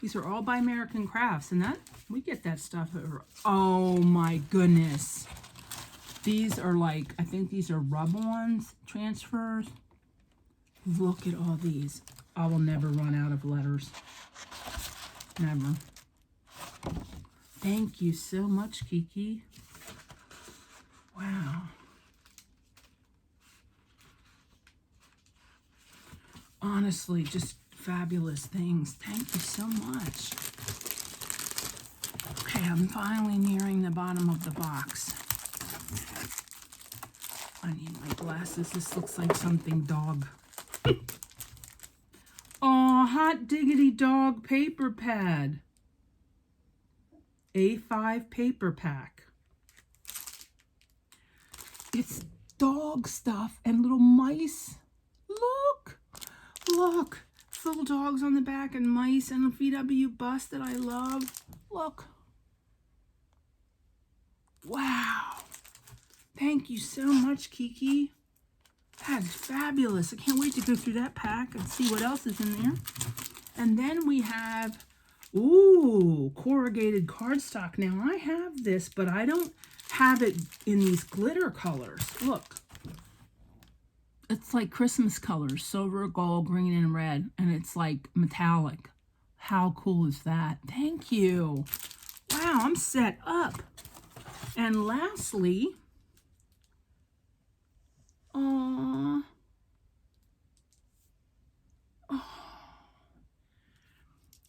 These are all by American Crafts, and that we get that stuff over. Oh my goodness. These are like, I think these are rub-ons, transfers. Look at all these. I will never run out of letters. Never. Thank you so much, Kiki. Wow. Honestly, just fabulous things. Thank you so much. Okay, I'm finally nearing the bottom of the box. I need my glasses. This looks like something dog. Oh, hot diggity dog paper pad. A5 paper pack. It's dog stuff and little mice. Look, look, little dogs on the back and mice and a VW bus that I love. Look. Wow. Thank you so much, Kiki. That is fabulous. I can't wait to go through that pack and see what else is in there. And then we have, ooh, corrugated cardstock. Now, I have this, but I don't have it in these glitter colors. Look. It's like Christmas colors, silver, gold, green, and red. And it's like metallic. How cool is that? Thank you. Wow, I'm set up. And lastly,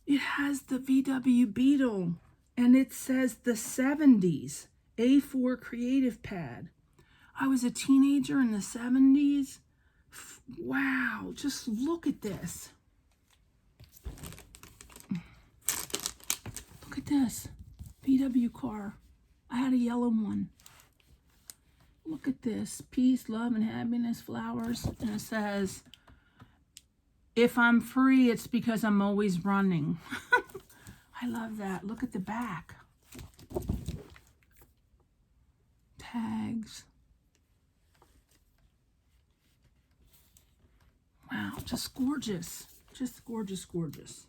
it has the VW Beetle, and it says the 70s A4 creative pad. I was a teenager in the 70s. Wow, just look at this. Look at this VW car. I had a yellow one. Look at this. Peace, love, and happiness, flowers. And it says, if I'm free, it's because I'm always running. I love that. Look at the back. Tags. Wow, just gorgeous. Just gorgeous, gorgeous.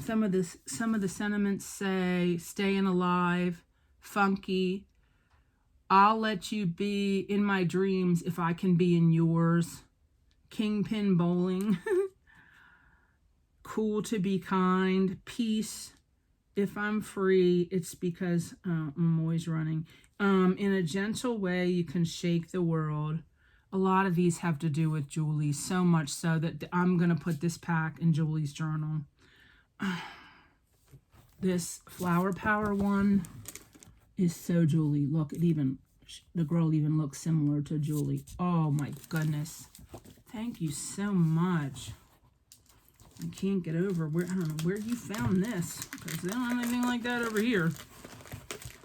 Some of the sentiments say, staying alive, funky. I'll let you be in my dreams if I can be in yours. Kingpin bowling. Cool to be kind. Peace. If I'm free, it's because I'm always running. In a gentle way, you can shake the world. A lot of these have to do with Julie, so much so that I'm going to put this pack in Julie's journal. This Flower Power one is so Julie. Look, the girl even looks similar to Julie. Oh my goodness. Thank you so much. I can't get over I don't know where you found this, because they don't have anything like that over here.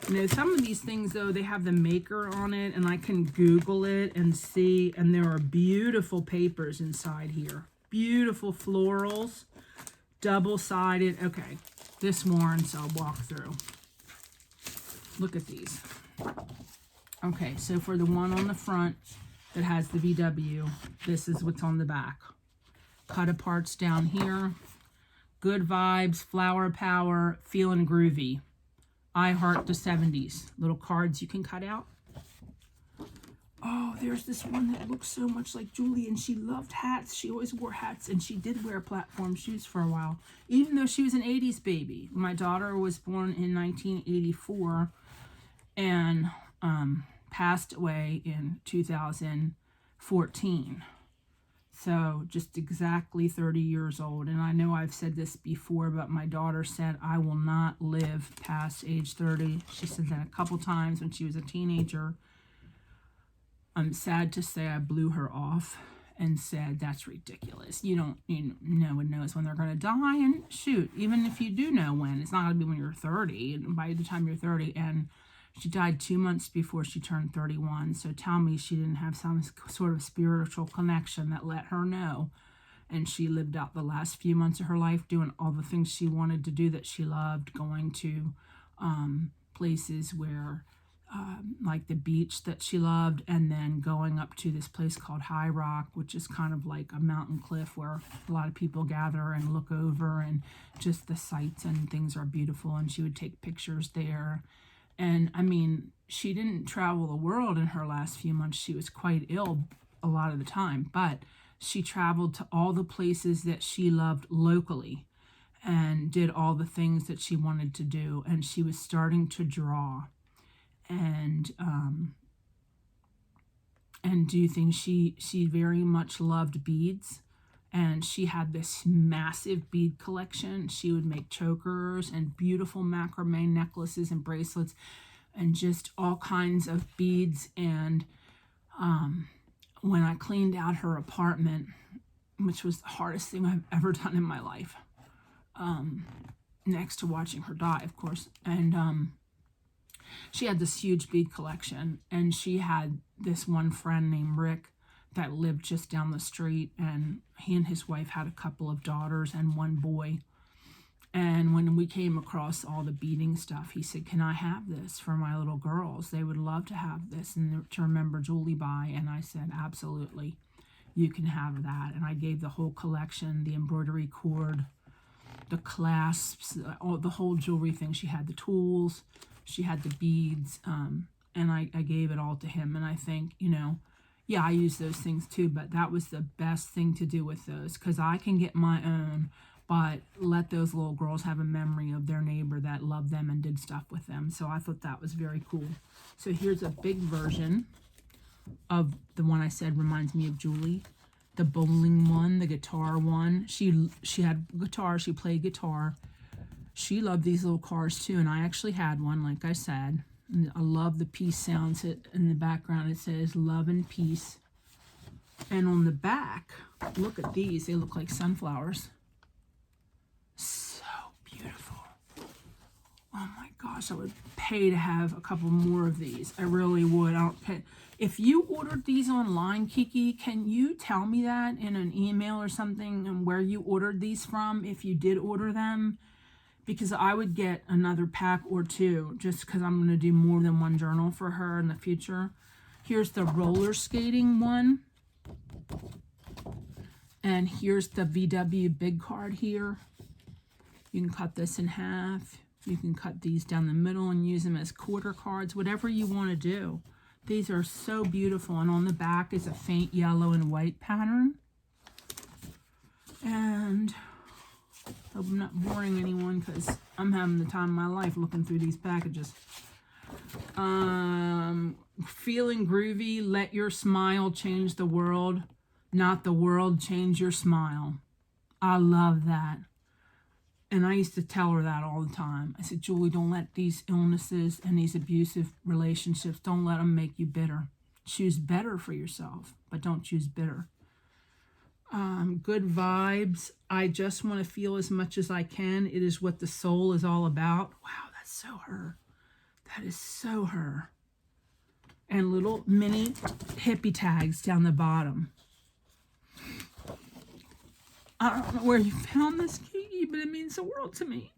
You know, some of these things, though, they have the maker on it, and I can Google it and see, and there are beautiful papers inside here. Beautiful florals, double-sided. Okay, this one, so I'll walk through. Look at these. Okay, so for the one on the front that has the VW, this is what's on the back. Cut aparts down here. Good vibes, flower power, feeling groovy. I heart the 70s. Little cards you can cut out. Oh, there's this one that looks so much like Julie, and she loved hats. She always wore hats, and she did wear platform shoes for a while, even though she was an 80s baby. My daughter was born in 1984 and passed away in 2014. So just exactly 30 years old. And I know I've said this before, but my daughter said, I will not live past age 30. She said that a couple times when she was a teenager. I'm sad to say I blew her off and said, that's ridiculous. No one knows when they're going to die. And shoot, even if you do know when, it's not going to be when you're 30. And by the time you're 30, and she died 2 months before she turned 31. So tell me she didn't have some sort of spiritual connection that let her know. And she lived out the last few months of her life doing all the things she wanted to do that she loved, going to places where, like the beach that she loved, and then going up to this place called High Rock, which is kind of like a mountain cliff where a lot of people gather and look over, and just the sights and things are beautiful. And she would take pictures there. And I mean, she didn't travel the world in her last few months. She was quite ill a lot of the time, but she traveled to all the places that she loved locally and did all the things that she wanted to do. And she was starting to draw and do things. She very much loved beads. And she had this massive bead collection. She would make chokers and beautiful macrame necklaces and bracelets and just all kinds of beads. And when I cleaned out her apartment, which was the hardest thing I've ever done in my life, next to watching her die, of course. And she had this huge bead collection. And she had this one friend named Rick that lived just down the street, and he and his wife had a couple of daughters and one boy. And when we came across all the beading stuff, he said, can I have this for my little girls? They would love to have this and to remember Julie by. And I said, absolutely, you can have that. And I gave the whole collection, the embroidery cord, the clasps, all the whole jewelry thing. She had the tools, she had the beads, and I gave it all to him. And I think, yeah, I use those things too, but that was the best thing to do with those, because I can get my own, but let those little girls have a memory of their neighbor that loved them and did stuff with them. So I thought that was very cool. So here's a big version of the one I said reminds me of Julie, the bowling one, the guitar one. She had guitar, she played guitar. She loved these little cars too, and I actually had one, like I said. I love the peace sounds. In the background it says love and peace. And on the back, look at these. They look like sunflowers. So beautiful. Oh my gosh, I would pay to have a couple more of these. I really would. I don't pay. If you ordered these online, Kiki, can you tell me that in an email or something, and where you ordered these from, if you did order them? Because I would get another pack or two, just because I'm going to do more than one journal for her in the future. Here's the roller skating one. And here's the VW big card here. You can cut this in half. You can cut these down the middle and use them as quarter cards, whatever you want to do. These are so beautiful. And on the back is a faint yellow and white pattern. And hope I'm not boring anyone, because I'm having the time of my life looking through these packages. Feeling groovy, let your smile change the world, not the world change your smile. I love that. And I used to tell her that all the time. I said, Julie, don't let these illnesses and these abusive relationships, don't let them make you bitter. Choose better for yourself, but don't choose bitter. Good vibes. I just want to feel as much as I can. It is what the soul is all about. Wow, that's so her. That is so her. And little mini hippie tags down the bottom. I don't know where you found this, Kiki, but it means the world to me.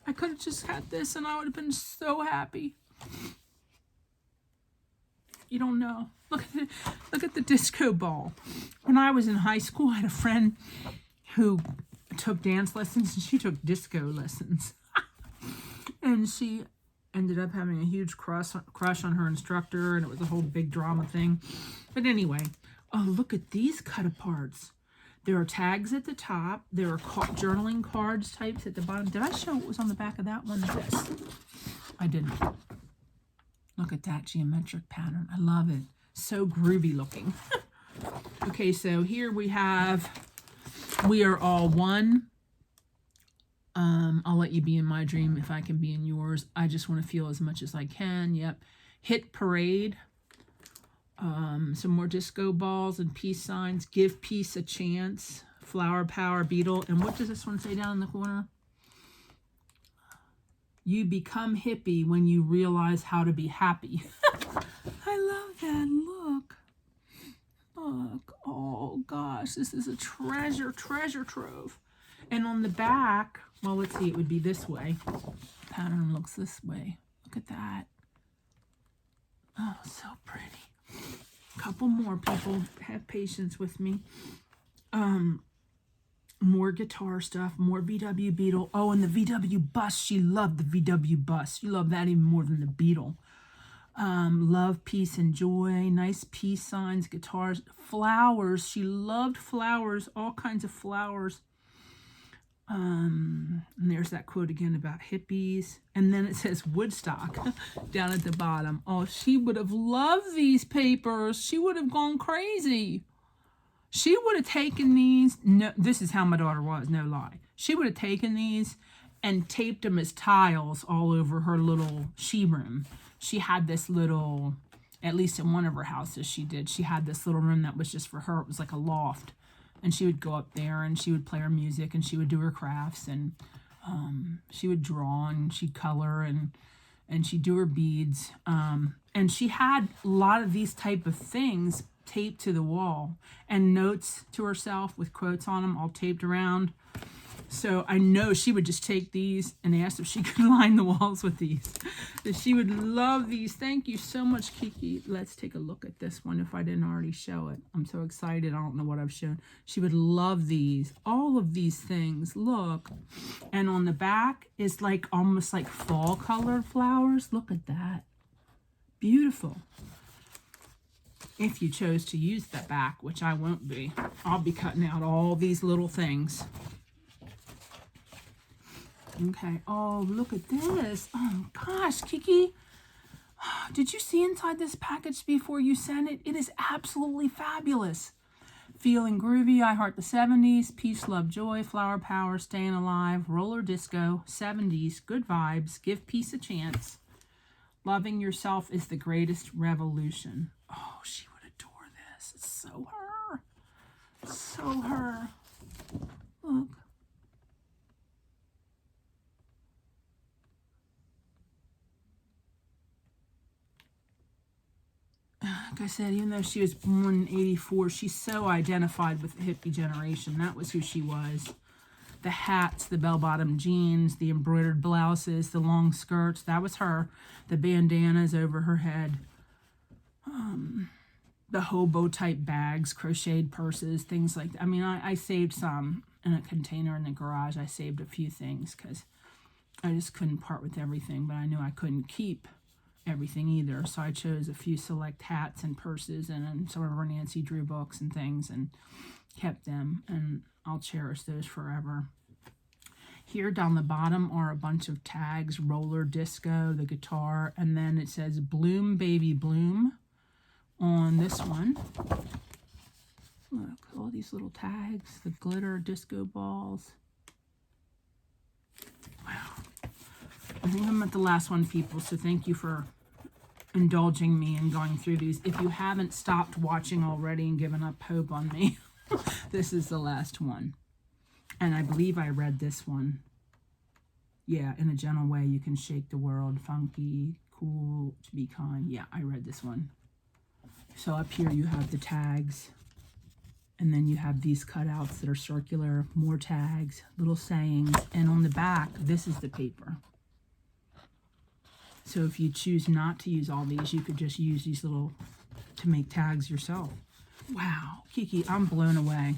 I could have just had this and I would have been so happy. You don't know. Look at the disco ball. When I was in high school, I had a friend who took dance lessons, and she took disco lessons. And she ended up having a huge crush on her instructor, and it was a whole big drama thing. But anyway, oh, look at these cut aparts. There are tags at the top. There are journaling cards types at the bottom. Did I show what was on the back of that one? This. I didn't. Look at that geometric pattern. I love it. So groovy looking. Okay, so here we have We Are All One. I'll let you be in my dream if I can be in yours. I just want to feel as much as I can. Yep. Hit Parade. Some more disco balls and peace signs. Give peace a chance. Flower Power Beetle. And what does this one say down in the corner? You become hippie when you realize how to be happy. I love that. Look. Look. Oh, gosh. This is a treasure trove. And on the back, well, let's see. It would be this way. Pattern looks this way. Look at that. Oh, so pretty. Couple more people, have patience with me. More guitar stuff, more VW Beetle. Oh, and the VW bus. She loved the VW bus. She loved that even more than the Beetle. Love, peace, and joy. Nice peace signs, guitars, flowers. She loved flowers, all kinds of flowers. And there's that quote again about hippies. And then it says Woodstock down at the bottom. Oh, she would have loved these papers. She would have gone crazy. She would have taken these. No, this is how my daughter was, no lie. She would have taken these and taped them as tiles all over her little she room. She had this little, at least in one of her houses she did, she had this little room that was just for her. It was like a loft. And she would go up there and she would play her music and she would do her crafts and she would draw and she'd color and she'd do her beads. And she had a lot of these type of things taped to the wall and notes to herself with quotes on them all taped around. So I know she would just take these and ask if she could line the walls with these. That she would love these. Thank you so much, Kiki. Let's take a look at this one if I didn't already show it. I'm so excited. I don't know what I've shown. She would love these. All of these things. Look. And on the back is like almost like fall colored flowers. Look at that. Beautiful. If you chose to use the back, which I won't be. I'll be cutting out all these little things. Okay. Oh, look at this. Oh, gosh, Kiki. Did you see inside this package before you sent it? It is absolutely fabulous. Feeling groovy, I Heart the 70s, Peace, Love, Joy, Flower Power, Staying Alive, Roller Disco, 70s, Good Vibes, Give Peace a Chance. Loving Yourself is the Greatest Revolution. Oh, she would adore this. It's so her. So her. Look. Like I said, even though she was born in 84, she's so identified with the hippie generation. That was who she was. The hats, the bell-bottom jeans, the embroidered blouses, the long skirts, that was her. The bandanas over her head. The hobo-type bags, crocheted purses, things like that. I mean, I saved some in a container in the garage. I saved a few things because I just couldn't part with everything, but I knew I couldn't keep everything either, so I chose a few select hats and purses and some of her Nancy Drew books and things and kept them, and I'll cherish those forever. Here down the bottom are a bunch of tags, roller disco, the guitar, and then it says Bloom Baby Bloom on this one. Look, all these little tags, the glitter disco balls. Wow. I think I'm at the last one, people, so thank you for indulging me and going through these. If you haven't stopped watching already and given up hope on me, this is the last one. And I believe I read this one. Yeah, In a Gentle Way, You Can Shake the World, Funky, Cool, To Be Kind. Yeah, I read this one. So up here you have the tags. And then you have these cutouts that are circular, more tags, little sayings. And on the back, this is the paper. So if you choose not to use all these, you could just use these little to make tags yourself. Wow, Kiki, I'm blown away.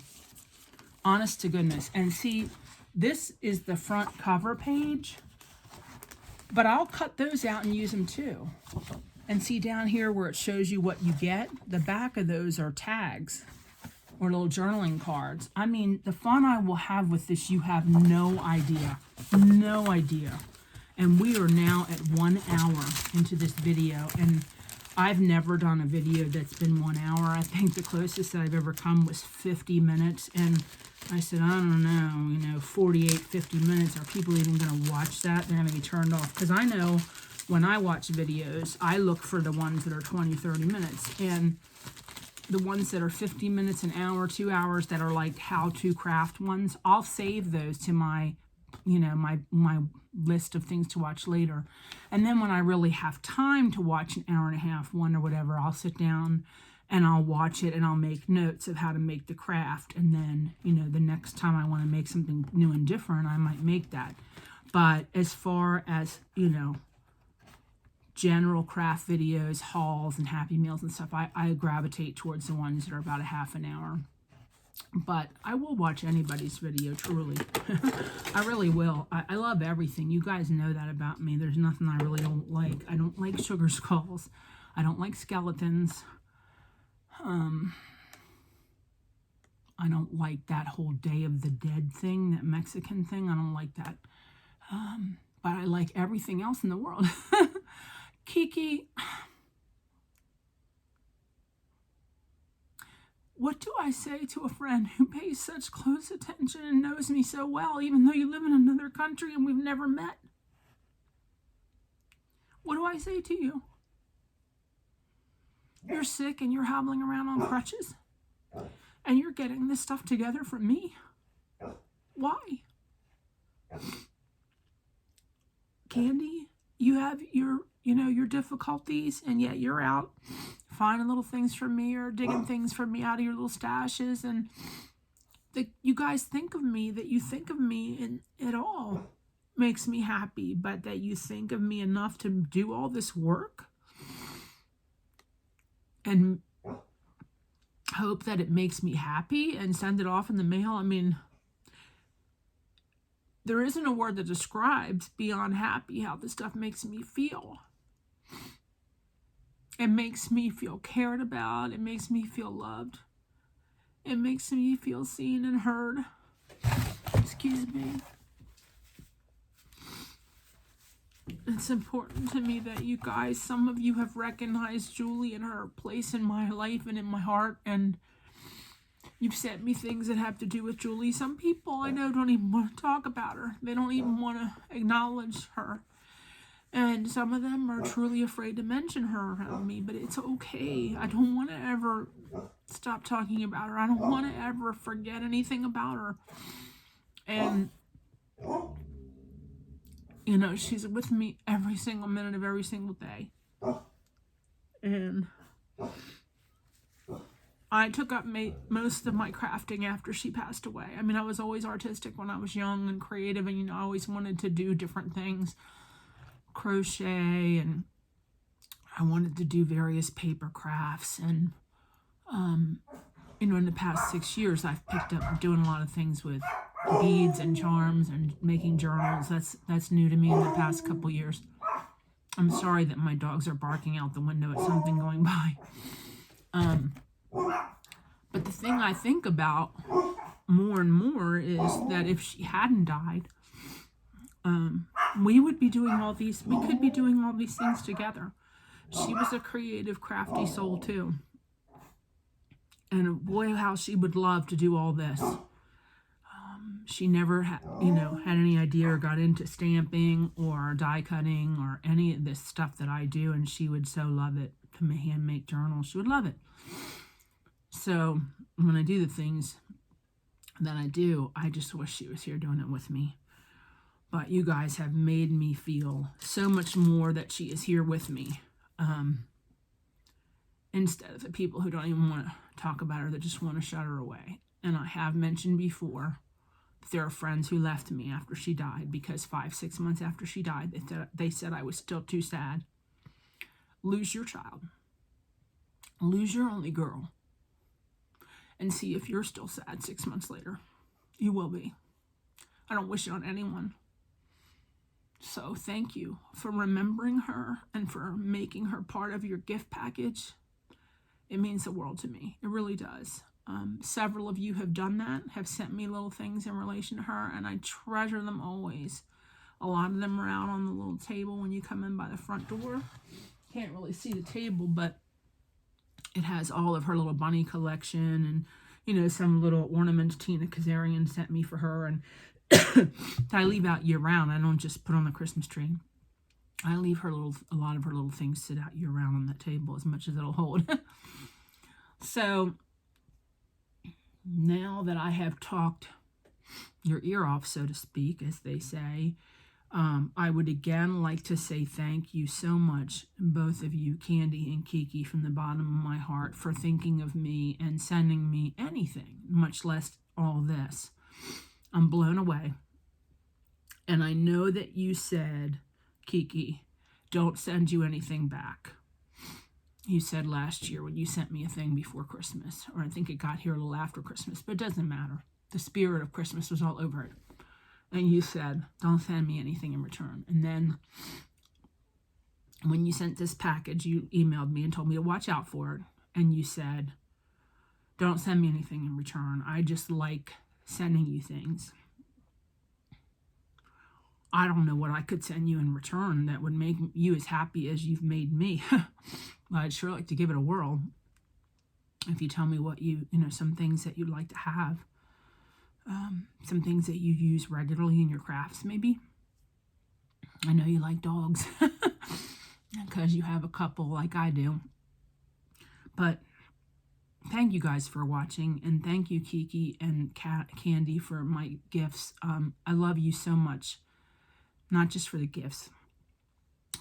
Honest to goodness. And see, this is the front cover page. But I'll cut those out and use them too. And see down here where it shows you what you get, the back of those are tags or little journaling cards. I mean, the fun I will have with this, you have no idea. No idea. And we are now at 1 hour into this video, and I've never done a video that's been 1 hour. I think the closest that I've ever come was 50 minutes, and I said, I don't know, 48, 50 minutes. Are people even going to watch that? They're going to be turned off. Because I know when I watch videos, I look for the ones that are 20, 30 minutes. And the ones that are 50 minutes, an hour, 2 hours, that are like how-to craft ones, I'll save those to my, my list of things to watch later. And then when I really have time to watch an hour and a half, one or whatever, I'll sit down and I'll watch it and I'll make notes of how to make the craft. And then, the next time I want to make something new and different, I might make that. But as far as, general craft videos, hauls, and Happy Meals and stuff, I gravitate towards the ones that are about a half an hour. But I will watch anybody's video, truly. I really will. I love everything. You guys know that about me. There's nothing I really don't like. I don't like sugar skulls. I don't like skeletons. I don't like that whole Day of the Dead thing, that Mexican thing. I don't like that. But I like everything else in the world. Kiki, what do I say to a friend who pays such close attention and knows me so well, even though you live in another country and we've never met? What do I say to you? You're sick and you're hobbling around on crutches, and you're getting this stuff together for me. Why? Candy, you have your difficulties, and yet you're out finding little things for me or digging things for me out of your little stashes, and that you guys think of me, that you think of me, and it all makes me happy. But that you think of me enough to do all this work and hope that it makes me happy and send it off in the mail. I mean, there isn't a word that describes beyond happy how this stuff makes me feel. It makes me feel cared about. It makes me feel loved. It makes me feel seen and heard. Excuse me. It's important to me that you guys, some of you have recognized Julie and her place in my life and in my heart, and you've sent me things that have to do with Julie. Some people I know don't even want to talk about her. They don't even want to acknowledge her. And some of them are truly afraid to mention her around me, but it's okay. I don't want to ever stop talking about her. I don't want to ever forget anything about her. And, she's with me every single minute of every single day. And I took up most of my crafting after she passed away. I mean, I was always artistic when I was young and creative, and, I always wanted to do different things. Crochet, and I wanted to do various paper crafts, and in the past 6 years I've picked up doing a lot of things with beads and charms and making journals. That's new to me in the past couple years. I'm sorry that my dogs are barking out the window at something going by. But the thing I think about more and more is that if she hadn't died, we could be doing all these things together. She was a creative, crafty soul too. And boy, how she would love to do all this. She never had any idea or got into stamping or die cutting or any of this stuff that I do, and she would so love it, to hand make journals. She would love it. So when I do the things that I do, I just wish she was here doing it with me. But you guys have made me feel so much more that she is here with me. Instead of the people who don't even want to talk about her, that just want to shut her away. And I have mentioned before that there are friends who left me after she died because 5-6 months after she died, they said I was still too sad. Lose your child. Lose your only girl. And see if you're still sad 6 months later. You will be. I don't wish it on anyone. So thank you for remembering her and for making her part of your gift package. It means the world to me. It really does. Several of you have done that, have sent me little things in relation to her, and I treasure them always. A lot of them are out on the little table when you come in by the front door. Can't really see the table, but it has all of her little bunny collection and, you know, some little ornaments Tina Kazarian sent me for her, and that I leave out year round. I don't just put on the Christmas tree. I leave her a lot of her little things sit out year round on that table as much as it'll hold. So now that I have talked your ear off, so to speak, as they say, I would again like to say thank you so much, both of you, Candy and Kiki, from the bottom of my heart, for thinking of me and sending me anything, much less all this. I'm blown away. And I know that you said, Kiki, don't send you anything back. You said last year when you sent me a thing before Christmas, or I think it got here a little after Christmas, but it doesn't matter. The spirit of Christmas was all over it. And you said, don't send me anything in return. And then when you sent this package, you emailed me and told me to watch out for it. And you said, don't send me anything in return. I just like sending you things. I don't know what I could send you in return that would make you as happy as you've made me. I'd sure like to give it a whirl. If you tell me what some things that you'd like to have. Some things that you use regularly in your crafts, maybe. I know you like dogs because you have a couple like I do. But thank you guys for watching, and thank you, Kiki and Candy, for my gifts. I love you so much, not just for the gifts,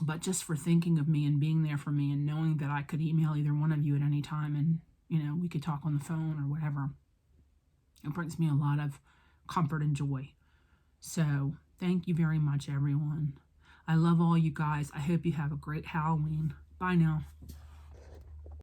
but just for thinking of me and being there for me and knowing that I could email either one of you at any time and, we could talk on the phone or whatever. It brings me a lot of comfort and joy. So thank you very much, everyone. I love all you guys. I hope you have a great Halloween. Bye now.